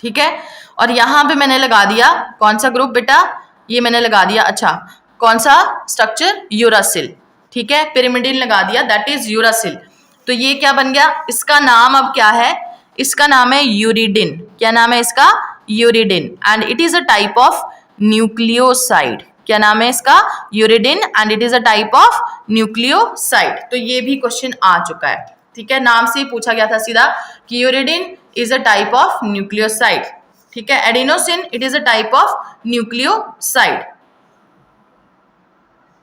Speaker 1: ठीक है, और यहां पे मैंने लगा दिया कौन सा ग्रुप बेटा, ये मैंने लगा दिया, अच्छा कौन सा स्ट्रक्चर, यूरासिल। ठीक है, पिरिमिडिन लगा दिया, दैट इज यूरासिल। तो ये क्या बन गया, इसका नाम अब क्या है, इसका नाम है यूरिडिन। क्या नाम है इसका, uridine, and it is a type of nucleoside. क्या नाम है इसका, uridine, and it is a type of nucleoside. तो ये भी क्वेश्चन आ चुका है। ठीक है, नाम से ही पूछा गया था सीधा कि uridine is a type of nucleoside. ठीक है, adenosine it is a type of nucleoside.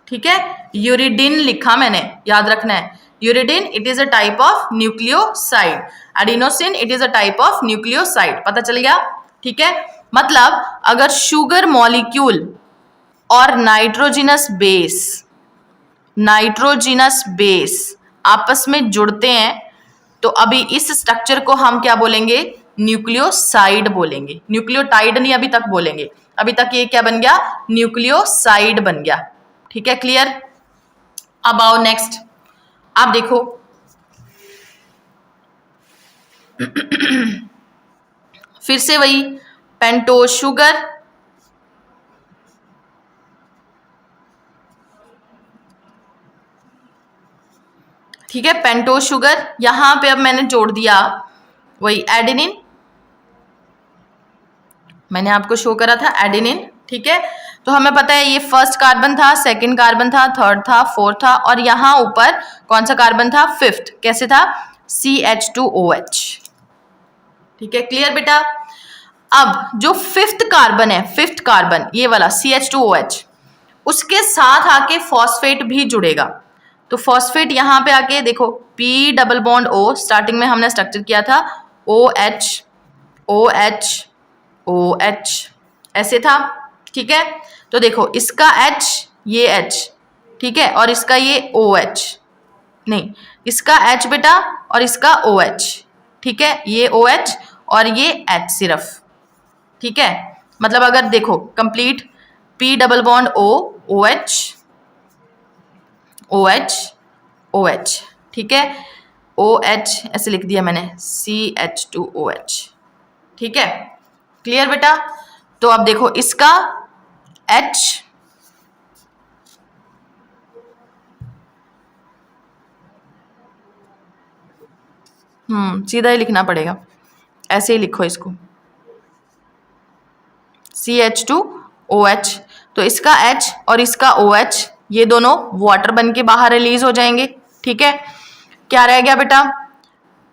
Speaker 1: ठीक है, यूरिडिन लिखा मैंने, याद रखना है, uridine it is a type of nucleoside, adenosine it is a type of nucleoside. पता चल गया। ठीक है, मतलब अगर शुगर मॉलिक्यूल और नाइट्रोजिनस बेस आपस में जुड़ते हैं तो अभी इस स्ट्रक्चर को हम क्या बोलेंगे, न्यूक्लियोसाइड बोलेंगे, न्यूक्लियोटाइड नहीं अभी तक बोलेंगे। अभी तक ये क्या बन गया, न्यूक्लियोसाइड बन गया। ठीक है, क्लियर। अब आओ नेक्स्ट, आप देखो फिर से वही पेंटोज शुगर, ठीक है, पेंटोज शुगर, यहां पे अब मैंने जोड़ दिया वही एडेनिन, मैंने आपको शो करा था एडेनिन। ठीक है, तो हमें पता है ये फर्स्ट कार्बन था, सेकंड कार्बन था, थर्ड था, फोर्थ था, और यहां ऊपर कौन सा कार्बन था, फिफ्थ। कैसे था, CH2OH। ठीक है, क्लियर बेटा। अब जो फिफ्थ कार्बन है, फिफ्थ कार्बन ये वाला CH2OH, उसके साथ आके फॉस्फेट भी जुड़ेगा। तो फॉस्फेट यहां पे आके देखो, P double bond O, starting में हमने स्ट्रक्चर किया था OH OH OH, ऐसे था। ठीक है, तो देखो इसका H, ये H, ठीक है, और इसका ये OH, नहीं इसका H बेटा और इसका OH। ठीक है, ये OH और ये H सिर्फ। ठीक है, मतलब अगर देखो complete P double bond O OH OH OH, ठीक है, OH ऐसे लिख दिया मैंने, CH2OH। ठीक है, क्लियर बेटा। तो अब देखो इसका H, सीधा ही लिखना पड़ेगा, ऐसे ही लिखो इसको, CH2OH। तो इसका H और इसका OH ये दोनों वाटर बन के बाहर रिलीज हो जाएंगे। ठीक है, क्या रह गया बेटा,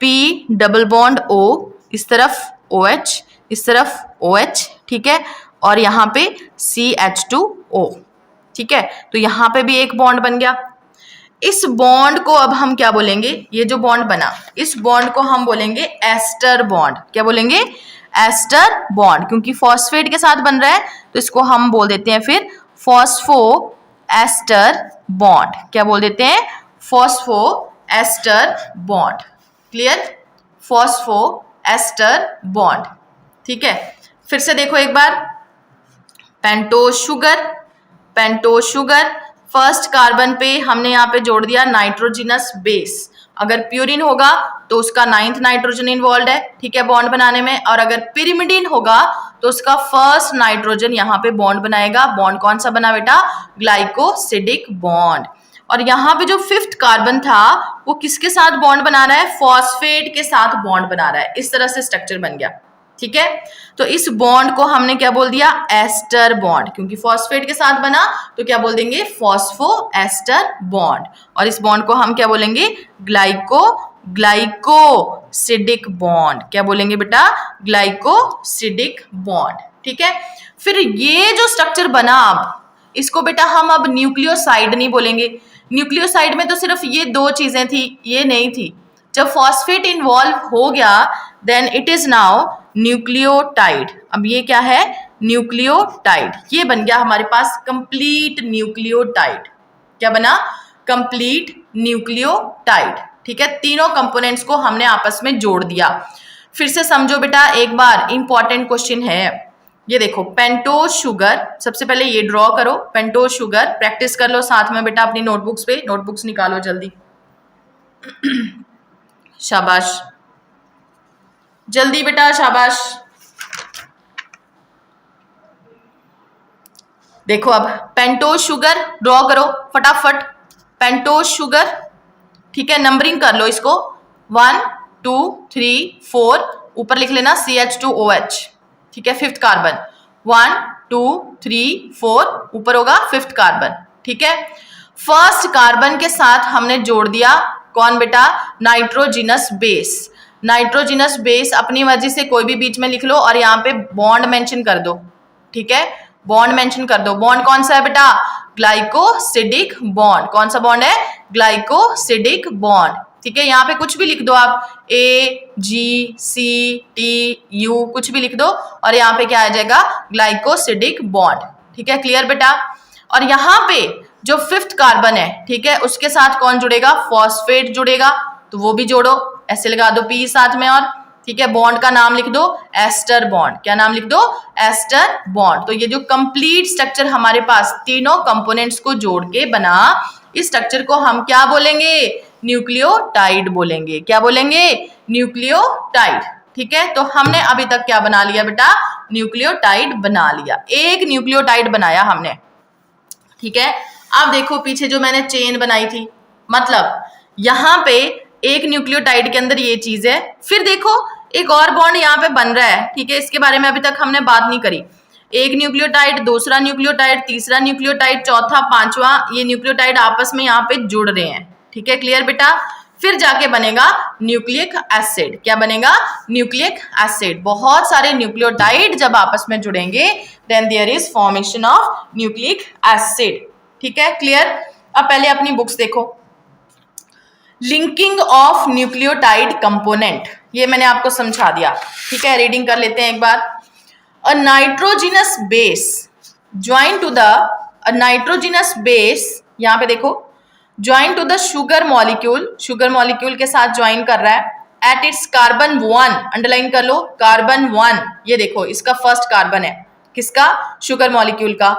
Speaker 1: P डबल बॉन्ड O, इस तरफ OH, इस तरफ OH, ठीक है, और यहाँ पे CH2O, ठीक है, तो यहाँ पे भी एक बॉन्ड बन गया। इस बॉन्ड को अब हम क्या बोलेंगे, ये जो बॉन्ड बना इस बॉन्ड को हम बोलेंगे एस्टर बॉन्ड। क्या बोलेंगे, एस्टर बॉन्ड, क्योंकि फॉस्फेट के साथ बन रहा है तो इसको हम बोल देते हैं फिर फॉस्फो एस्टर बॉन्ड। क्या बोल देते हैं, phosphoester bond. Clear, phosphoester bond, ठीक है। फिर से देखो एक बार, pentose sugar, pentose sugar, first carbon पे हमने यहाँ पे जोड़ दिया नाइट्रोजिनस बेस। अगर प्यूरिन होगा तो उसका 9th नाइट्रोजन इन्वॉल्व है, ठीक है, बॉन्ड बनाने में, और अगर पिरिमिडिन होगा तो उसका फर्स्ट नाइट्रोजन यहाँ पे बॉन्ड बनाएगा। बॉन्ड कौन सा बना बेटा, ग्लाइकोसिडिक बॉन्ड। और यहाँ पे जो 5th कार्बन था वो किसके साथ बॉन्ड बना रहा है, फॉस्फेट के साथ बॉन्ड बना रहा है। इस तरह से स्ट्रक्चर बन गया, ठीक है। तो इस बॉन्ड को हमने क्या बोल दिया, एस्टर बॉन्ड, क्योंकि फॉस्फेट के साथ बना तो क्या बोल देंगे, फॉस्फो एस्टर बॉन्ड। और इस बॉन्ड को हम क्या बोलेंगे, ग्लाइकोसिडिक बॉन्ड। क्या बोलेंगे बेटा, ग्लाइकोसिडिक बॉन्ड, ठीक है। फिर ये जो स्ट्रक्चर बना, अब इसको बेटा हम अब न्यूक्लियोसाइड नहीं बोलेंगे। न्यूक्लियोसाइड में तो सिर्फ ये दो चीजें थी, ये नहीं थी। जब फॉस्फेट इन्वॉल्व हो गया then it is now nucleotide. अब ये क्या है, न्यूक्लियोटाइड। ये बन गया हमारे पास कंप्लीट न्यूक्लियोटाइड। क्या बना, कंप्लीट न्यूक्लियोटाइड, ठीक है। तीनों कंपोनेंट्स को हमने आपस में जोड़ दिया। फिर से समझो बेटा एक बार, इंपॉर्टेंट क्वेश्चन है ये। देखो पेंटोस शुगर, सबसे पहले ये ड्रॉ करो, पेंटोस शुगर, प्रैक्टिस कर लो साथ में बेटा अपनी नोटबुक्स पे, नोटबुक्स निकालो जल्दी। शाबाश, जल्दी बेटा, शाबाश। देखो अब पेंटोस शुगर ड्रॉ करो फटाफट, पेंटोस शुगर, ठीक है, नंबरिंग कर लो इसको, 1 2 3 4, ऊपर लिख लेना CH2OH, ठीक है, 5th कार्बन, 1 2 3 4, ऊपर होगा 5th कार्बन, ठीक है। फर्स्ट कार्बन के साथ हमने जोड़ दिया कौन बेटा, नाइट्रोजिनस बेस। नाइट्रोजिनस बेस अपनी मर्जी से कोई भी बीच में लिख लो और यहाँ पे बॉन्ड मेंशन कर दो, ठीक है, बॉन्ड मेंशन कर दो। बॉन्ड कौन सा है बेटा, ग्लाइकोसिडिक बॉन्ड। कौन सा बॉन्ड है, ग्लाइकोसिडिक बॉन्ड, ठीक है। यहाँ पे कुछ भी लिख दो आप, AGCTU कुछ भी लिख दो और यहाँ पे क्या आ जाएगा, ग्लाइकोसिडिक बॉन्ड, ठीक है। क्लियर बेटा। और यहाँ पे जो 5th कार्बन है, ठीक है, उसके साथ कौन जुड़ेगा, फॉस्फेट जुड़ेगा, तो वो भी जोड़ो, ऐसे लगा दो P साथ में, और ठीक है, बॉन्ड का नाम लिख दो एस्टर बॉन्ड। क्या नाम लिख दो, एस्टर बॉन्ड। तो ये जो कंप्लीट स्ट्रक्चर हमारे पास तीनों कंपोनेंट्स को जोड़ के बना, इस स्ट्रक्चर को हम क्या बोलेंगे, न्यूक्लियोटाइड बोलेंगे। क्या बोलेंगे, न्यूक्लियोटाइड, ठीक है। तो हमने अभी तक क्या बना लिया बेटा, न्यूक्लियोटाइड बना लिया, एक न्यूक्लियोटाइड बनाया हमने, ठीक है। अब देखो पीछे जो मैंने चेन बनाई थी, मतलब यहाँ पे एक न्यूक्लियोटाइड के अंदर ये चीज है, फिर देखो एक और बॉन्ड यहाँ पे बन रहा है, ठीक है, इसके बारे में अभी तक हमने बात नहीं करी। एक न्यूक्लियोटाइड, दूसरा न्यूक्लियोटाइड, तीसरा न्यूक्लियोटाइड, चौथा, पांचवा, ये न्यूक्लियोटाइड आपस में यहाँ पे जुड़ रहे हैं, ठीक है। क्लियर बेटा। फिर जाके बनेगा न्यूक्लिक एसिड। क्या बनेगा, न्यूक्लिक एसिड। बहुत सारे न्यूक्लियोटाइड जब आपस में जुड़ेंगे then there is formation of nucleic acid, ठीक है। क्लियर। अब पहले अपनी बुक्स देखो, लिंकिंग ऑफ न्यूक्लियोटाइड कंपोनेंट, ये मैंने आपको समझा दिया, ठीक है। रीडिंग कर लेते हैं एक बार। A nitrogenous base join to the, a nitrogenous base, यहां पे देखो, join to the sugar molecule, sugar molecule के साथ ज्वाइन कर रहा है एट इट्स कार्बन 1, अंडरलाइन कर लो, कार्बन 1, ये देखो इसका फर्स्ट कार्बन है, किसका, शुगर मॉलिक्यूल का,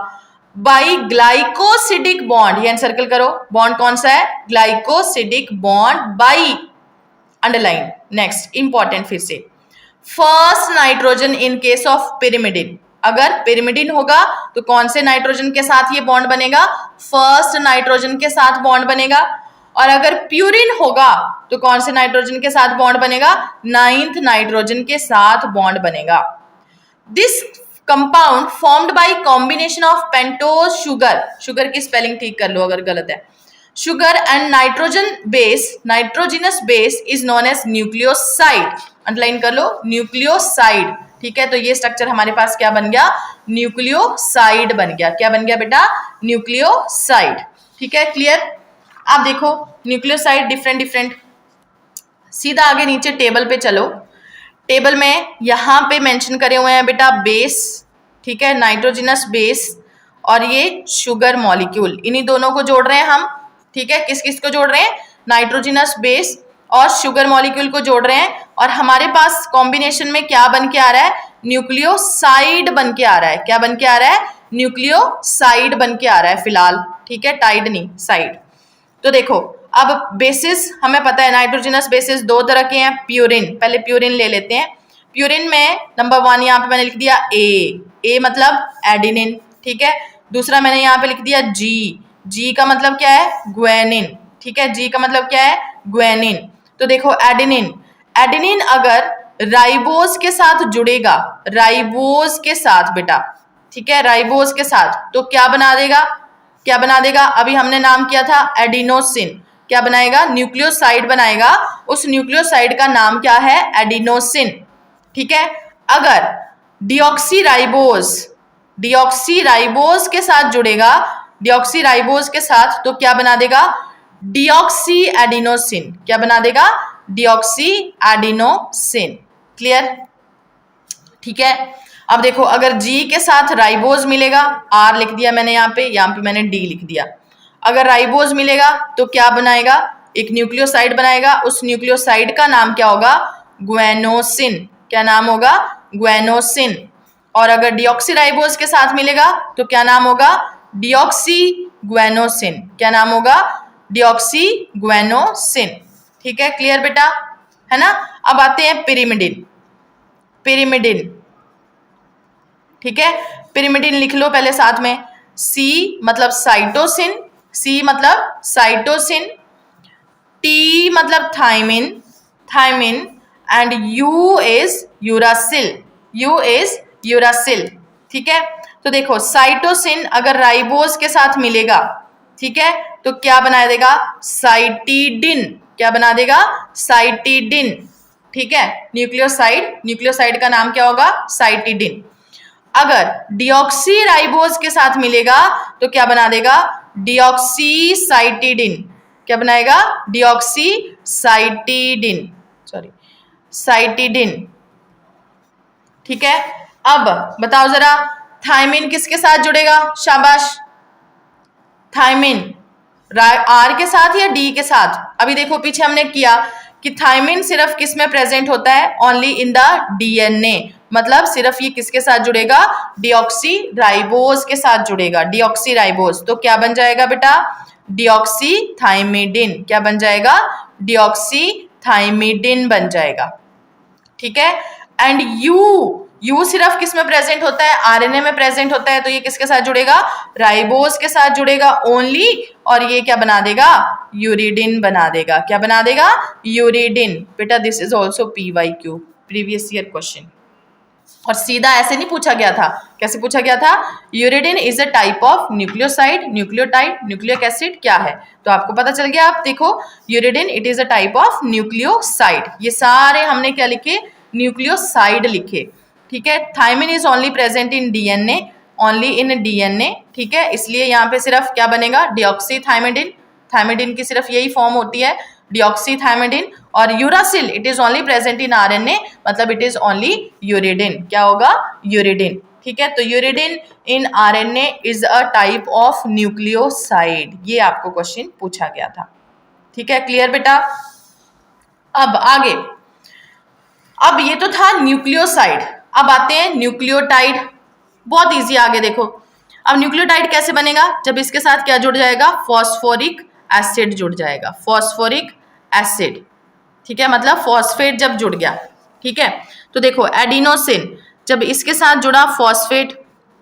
Speaker 1: बाई ग्लाइकोसिडिक बॉन्ड, ये एनसर्कल करो, बॉन्ड कौन सा है, glycosidic bond by, underline. Next important, फिर से first nitrogen in case of pyrimidine, अगर पिरिमिडिन होगा तो कौन से नाइट्रोजन के साथ ये बॉन्ड बनेगा, फर्स्ट नाइट्रोजन के साथ बॉन्ड बनेगा। और अगर प्यूरिन होगा तो कौन से नाइट्रोजन के साथ बॉन्ड बनेगा, 9th नाइट्रोजन के साथ बॉन्ड बनेगा। This compound formed by combination of pentose sugar, sugar की स्पेलिंग ठीक कर लो अगर गलत है, sugar and nitrogenous base is known as nucleoside. Underline कर लो, न्यूक्लियोसाइड। ठीक है, तो ये स्ट्रक्चर हमारे पास क्या बन गया, न्यूक्लियोसाइड बन गया। क्या बन गया बेटा, न्यूक्लियोसाइड। ठीक है, क्लियर। आप देखो न्यूक्लियोसाइड डिफरेंट। सीधा आगे नीचे टेबल पे चलो। टेबल में यहां पे मेंशन करे हुए हैं बेटा बेस, ठीक है, नाइट्रोजिनस बेस और ये शुगर मॉलिक्यूल, इन्हीं दोनों को जोड़ रहे हैं हम। ठीक है, किस किस को जोड़ रहे हैं, नाइट्रोजिनस बेस और शुगर मॉलिक्यूल को जोड़ रहे हैं। और हमारे पास कॉम्बिनेशन में क्या बन के आ रहा है, न्यूक्लियोसाइड बन के आ रहा है। क्या बन के आ रहा है, न्यूक्लियोसाइड बन के आ रहा है फिलहाल। ठीक है, टाइड नहीं, साइड। तो देखो अब बेसिस हमें पता है, नाइट्रोजिनस बेसिस दो तरह के हैं। प्यूरिन, पहले प्यूरिन ले लेते हैं। प्यूरिन में नंबर 1 यहाँ पे मैंने लिख दिया ए मतलब एडिनिन। ठीक है, दूसरा मैंने यहाँ पे लिख दिया जी का मतलब क्या है, ग्वेनिन। ठीक है, जी का मतलब क्या है, ग्वेनिन। तो देखो एडिनिन अगर राइबोज के साथ जुड़ेगा, राइबोज के साथ बेटा, ठीक है, राइबोज के साथ, तो क्या बना देगा, अभी हमने नाम किया था एडिनोसिन। क्या बनाएगा, न्यूक्लियोसाइड बनाएगा। उस न्यूक्लियोसाइड का नाम क्या है, एडिनोसिन। ठीक है, अगर डिऑक्सीराइबोज के साथ जुड़ेगा, डिऑक्सीराइबोज के साथ, तो क्या बना देगा, डिऑक्सी एडिनोसिन। क्या बना देगा, डिऑक्सी एडिनोसिन। क्लियर। ठीक है, अब देखो अगर जी के साथ राइबोज मिलेगा, आर लिख दिया मैंने यहाँ पे मैंने डी लिख दिया। अगर राइबोज मिलेगा तो क्या बनाएगा, एक न्यूक्लियोसाइड बनाएगा। उस न्यूक्लियोसाइड का नाम क्या होगा, ग्वेनोसिन। क्या नाम होगा, ग्वेनोसिन। और अगर डिऑक्सीराइबोज के साथ मिलेगा तो क्या नाम होगा, डिऑक्सी ग्वेनोसिन। क्या नाम होगा, डिऑक्सी ग्वेनोसिन। ठीक है, क्लियर बेटा, है ना। अब आते हैं पिरिमिडिन। ठीक है, पिरिमिडिन लिख लो पहले साथ में। सी मतलब साइटोसिन, टी मतलब thymine and you is uracil. ठीक है, तो देखो साइटोसिन अगर राइबोज के साथ मिलेगा, ठीक है, तो क्या बना देगा, साइटिडिन। क्या बना देगा, साइटिडिन। ठीक है, न्यूक्लियोसाइड का नाम क्या होगा, साइटिडिन। अगर डिऑक्सीराइबोज के साथ मिलेगा तो क्या बना देगा, डिऑक्सीसाइटिडिन। क्या बनाएगा, साइटिडिन। ठीक है, अब बताओ जरा थायमिन किसके साथ जुड़ेगा, शाबाश, थायमिन आर के साथ या डी के साथ। अभी देखो पीछे हमने किया कि थायमिन सिर्फ किस में प्रेजेंट होता है, ओनली इन द डीएनए। मतलब सिर्फ ये किसके साथ जुड़ेगा, डिऑक्सीराइबोज के साथ जुड़ेगा, डिऑक्सीराइबोज। तो क्या बन जाएगा बेटा, डिऑक्सीथाइमिडिन। क्या बन जाएगा, डिऑक्सीथाइमिडिन बन जाएगा। ठीक है, एंड यू सिर्फ किस में प्रेजेंट होता है, आरएनए में प्रेजेंट होता है। तो ये किसके साथ जुड़ेगा, राइबोज के साथ जुड़ेगा ओनली। और ये क्या बना देगा, यूरिडिन बना देगा। क्या बना देगा, यूरिडिन। बेटा this is also PYQ, previous year question. और सीधा ऐसे नहीं पूछा गया था, कैसे पूछा गया था, uridine is a type of nucleoside, nucleotide, nucleic acid क्या है, तो आपको पता चल गया। आप देखो uridine it is a type of nucleoside. ये सारे हमने क्या लिखे, न्यूक्लियोसाइड लिखे। ठीक है, thymine is only present in DNA, only in DNA. ठीक है, इसलिए यहाँ पे सिर्फ क्या बनेगा, डिऑक्सीथाइमिडिन। थाइमिडिन की सिर्फ यही फॉर्म होती है, डिऑक्सीथाइमिडिन। और uracil it is only present in RNA, मतलब इट इज ओनली यूरिडिन। क्या होगा, यूरिडिन। ठीक है, तो uridine in RNA is a type of nucleoside. ये आपको क्वेश्चन पूछा गया था। ठीक है, क्लियर बेटा। अब आगे, अब ये तो था न्यूक्लियोसाइड। अब आते हैं न्यूक्लियोटाइड। बहुत इजी, आगे देखो। अब न्यूक्लियोटाइड कैसे बनेगा, जब इसके साथ क्या जुड़ जाएगा, फॉस्फोरिक एसिड जुड़ जाएगा, फॉस्फोरिक एसिड। ठीक है, मतलब फॉस्फेट जब जुड़ गया। ठीक है, तो देखो एडिनोसिन जब इसके साथ जुड़ा, फॉस्फेट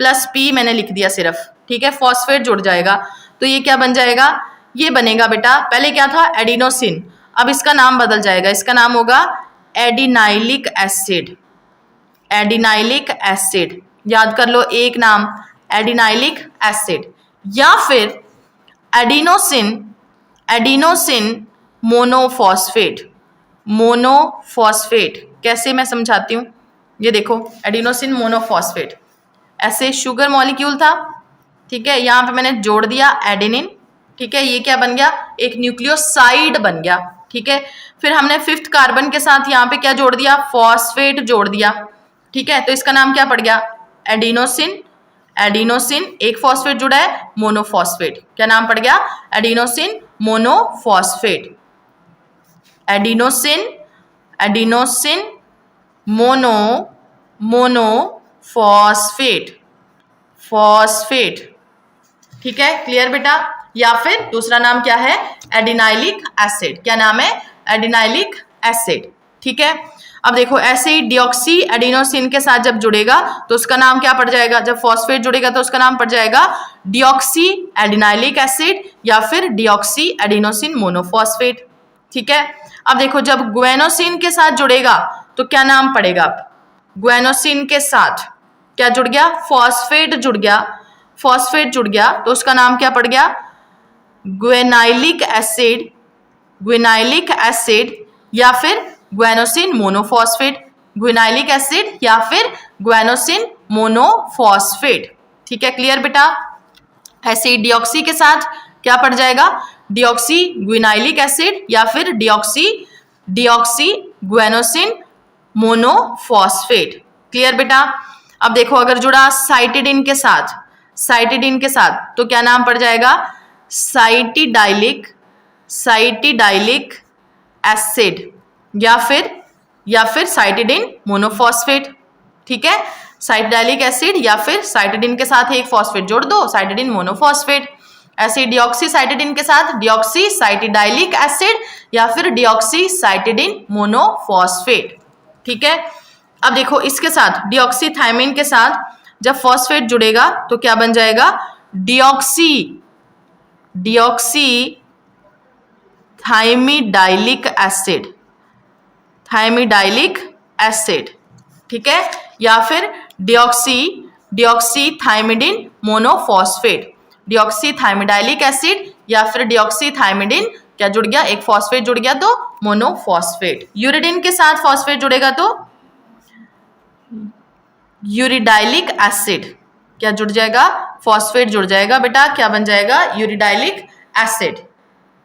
Speaker 1: प्लस P मैंने लिख दिया सिर्फ। ठीक है, फॉस्फेट जुड़ जाएगा तो ये क्या बन जाएगा, ये बनेगा बेटा, पहले क्या था एडिनोसिन, अब इसका नाम बदल जाएगा, इसका नाम होगा एडिनाइलिक एसिड। एडिनाइलिक एसिड याद कर लो, एक नाम एडिनाइलिक एसिड। या फिर एडिनोसिन एडिनोसिन मोनोफॉस्फेट। मोनोफॉस्फेट कैसे मैं समझाती हूँ, ये देखो एडिनोसिन मोनोफॉस्फेट, ऐसे शुगर मॉलिक्यूल था, ठीक है, यहाँ पे मैंने जोड़ दिया एडेनिन, ठीक है, ये क्या बन गया, एक न्यूक्लियोसाइड बन गया, ठीक है। फिर हमने 5th कार्बन के साथ यहाँ पे क्या जोड़ दिया, फॉस्फेट जोड़ दिया, ठीक है, तो इसका नाम क्या पड़ गया, एडिनोसिन। एडिनोसिन एक फॉस्फेट जुड़ा है, मोनोफॉस्फेट, क्या नाम पड़ गया, adenosine monophosphate. Adenosine, adenosine monophosphate, phosphate, ठीक है, क्लियर बेटा। या फिर दूसरा नाम क्या है, एडिनाइलिक एसिड, क्या नाम है, एडिनाइलिक एसिड, ठीक है। अब देखो ऐसे ही डिऑक्सी एडिनोसिन के साथ जब जुड़ेगा तो उसका नाम क्या पड़ जाएगा, जब फॉस्फेट जुड़ेगा तो उसका नाम पड़ जाएगा डिऑक्सी एडिनाइलिक एसिड या फिर डिऑक्सी एडिनोसिन मोनोफॉस्फेट, ठीक है। अब देखो जब ग्वेनोसिन के साथ जुड़ेगा तो क्या नाम पड़ेगा, ग्वेनोसिन के साथ क्या जुड़ गया, फॉस्फेट जुड़ गया, फॉस्फेट जुड़ गया तो उसका नाम क्या पड़ गया, ग्वेनाइलिक एसिड, ग्वेनाइलिक एसिड या फिर ग्वेनोसिन मोनोफॉस्फेट, ग्वेनाइलिक एसिड या फिर ग्वेनोसिन मोनोफॉस्फेट, ठीक है, क्लियर बेटा। ऐसे ही डिऑक्सी के साथ क्या पड़ जाएगा, डिऑक्सी ग्वेनाइलिक एसिड या फिर डिऑक्सी ग्वेनोसिन मोनोफॉस्फेट, क्लियर बेटा। अब देखो अगर जुड़ा साइटिडिन के साथ, साइटिडिन के साथ तो क्या नाम पड़ जाएगा, साइटिडाइलिक, साइटिडाइलिक एसिड या फिर साइटिडिन मोनोफॉस्फेट, ठीक है, साइटिडाइलिक एसिड या फिर साइटिडिन के साथ एक फॉस्फेट जोड़ दो, साइटिडिन मोनोफॉस्फेट। ऐसे डिऑक्सी साइटिडिन के साथ डिऑक्सी साइटिडाइलिक एसिड या फिर डिऑक्सी साइटिडिन मोनोफॉस्फेट, ठीक है। अब देखो इसके साथ डिऑक्सी थायमिन के साथ जब फॉस्फेट जुड़ेगा तो क्या बन जाएगा, deoxy thymidylic acid, thymidylic acid, ठीक है, या फिर deoxy thymidine monophosphate, deoxy thymidylic acid या फिर डिऑक्सी थायमिडिन क्या जुड़ गया, एक फॉस्फेट जुड़ गया तो मोनोफॉस्फेट। यूरिडिन के साथ फॉस्फेट जुड़ेगा तो यूरिडाइलिक एसिड, क्या जुड़ जाएगा, फॉस्फेट जुड़ जाएगा बेटा, क्या बन जाएगा, यूरिडाइलिक एसिड,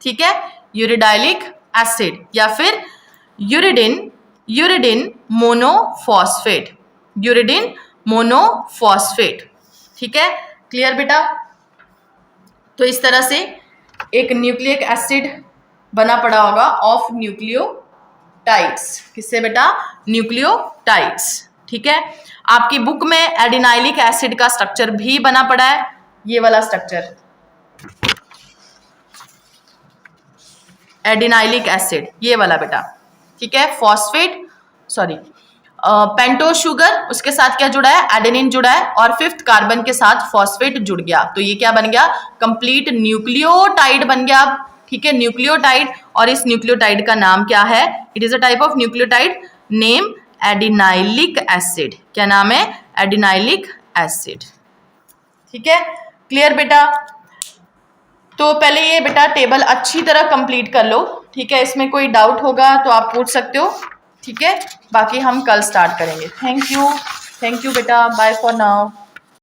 Speaker 1: ठीक है, यूरिडाइलिक एसिड या फिर यूरिडिन मोनोफॉस्फेट, यूरिडिन मोनोफॉस्फेट, ठीक है, क्लियर बेटा। तो इस तरह से एक न्यूक्लिक एसिड बना पड़ा होगा ऑफ न्यूक्लियोटाइड्स, किससे बेटा, न्यूक्लियोटाइड्स, ठीक है। आपकी बुक में एडिनाइलिक एसिड का स्ट्रक्चर भी बना पड़ा है, ये वाला स्ट्रक्चर, एडिनाइलिक एसिड ये वाला बेटा, ठीक है, फॉस्फेट सॉरी पेंटोस शुगर, उसके साथ क्या जुड़ा है, एडेनिन जुड़ा है और 5th कार्बन के साथ फॉस्फेट जुड़ गया तो ये क्या बन गया, कंप्लीट न्यूक्लियोटाइड बन गया, ठीक है, न्यूक्लियोटाइड। और इस न्यूक्लियोटाइड का नाम क्या है, it is a type of nucleotide name adenylic acid, क्या नाम है, एडिनाइलिक एसिड, ठीक है, क्लियर बेटा। तो पहले ये बेटा टेबल अच्छी तरह कंप्लीट कर लो, ठीक है, इसमें कोई डाउट होगा तो आप पूछ सकते हो, ठीक है, बाकी हम कल स्टार्ट करेंगे। थैंक यू बेटा, बाय फॉर नाउ।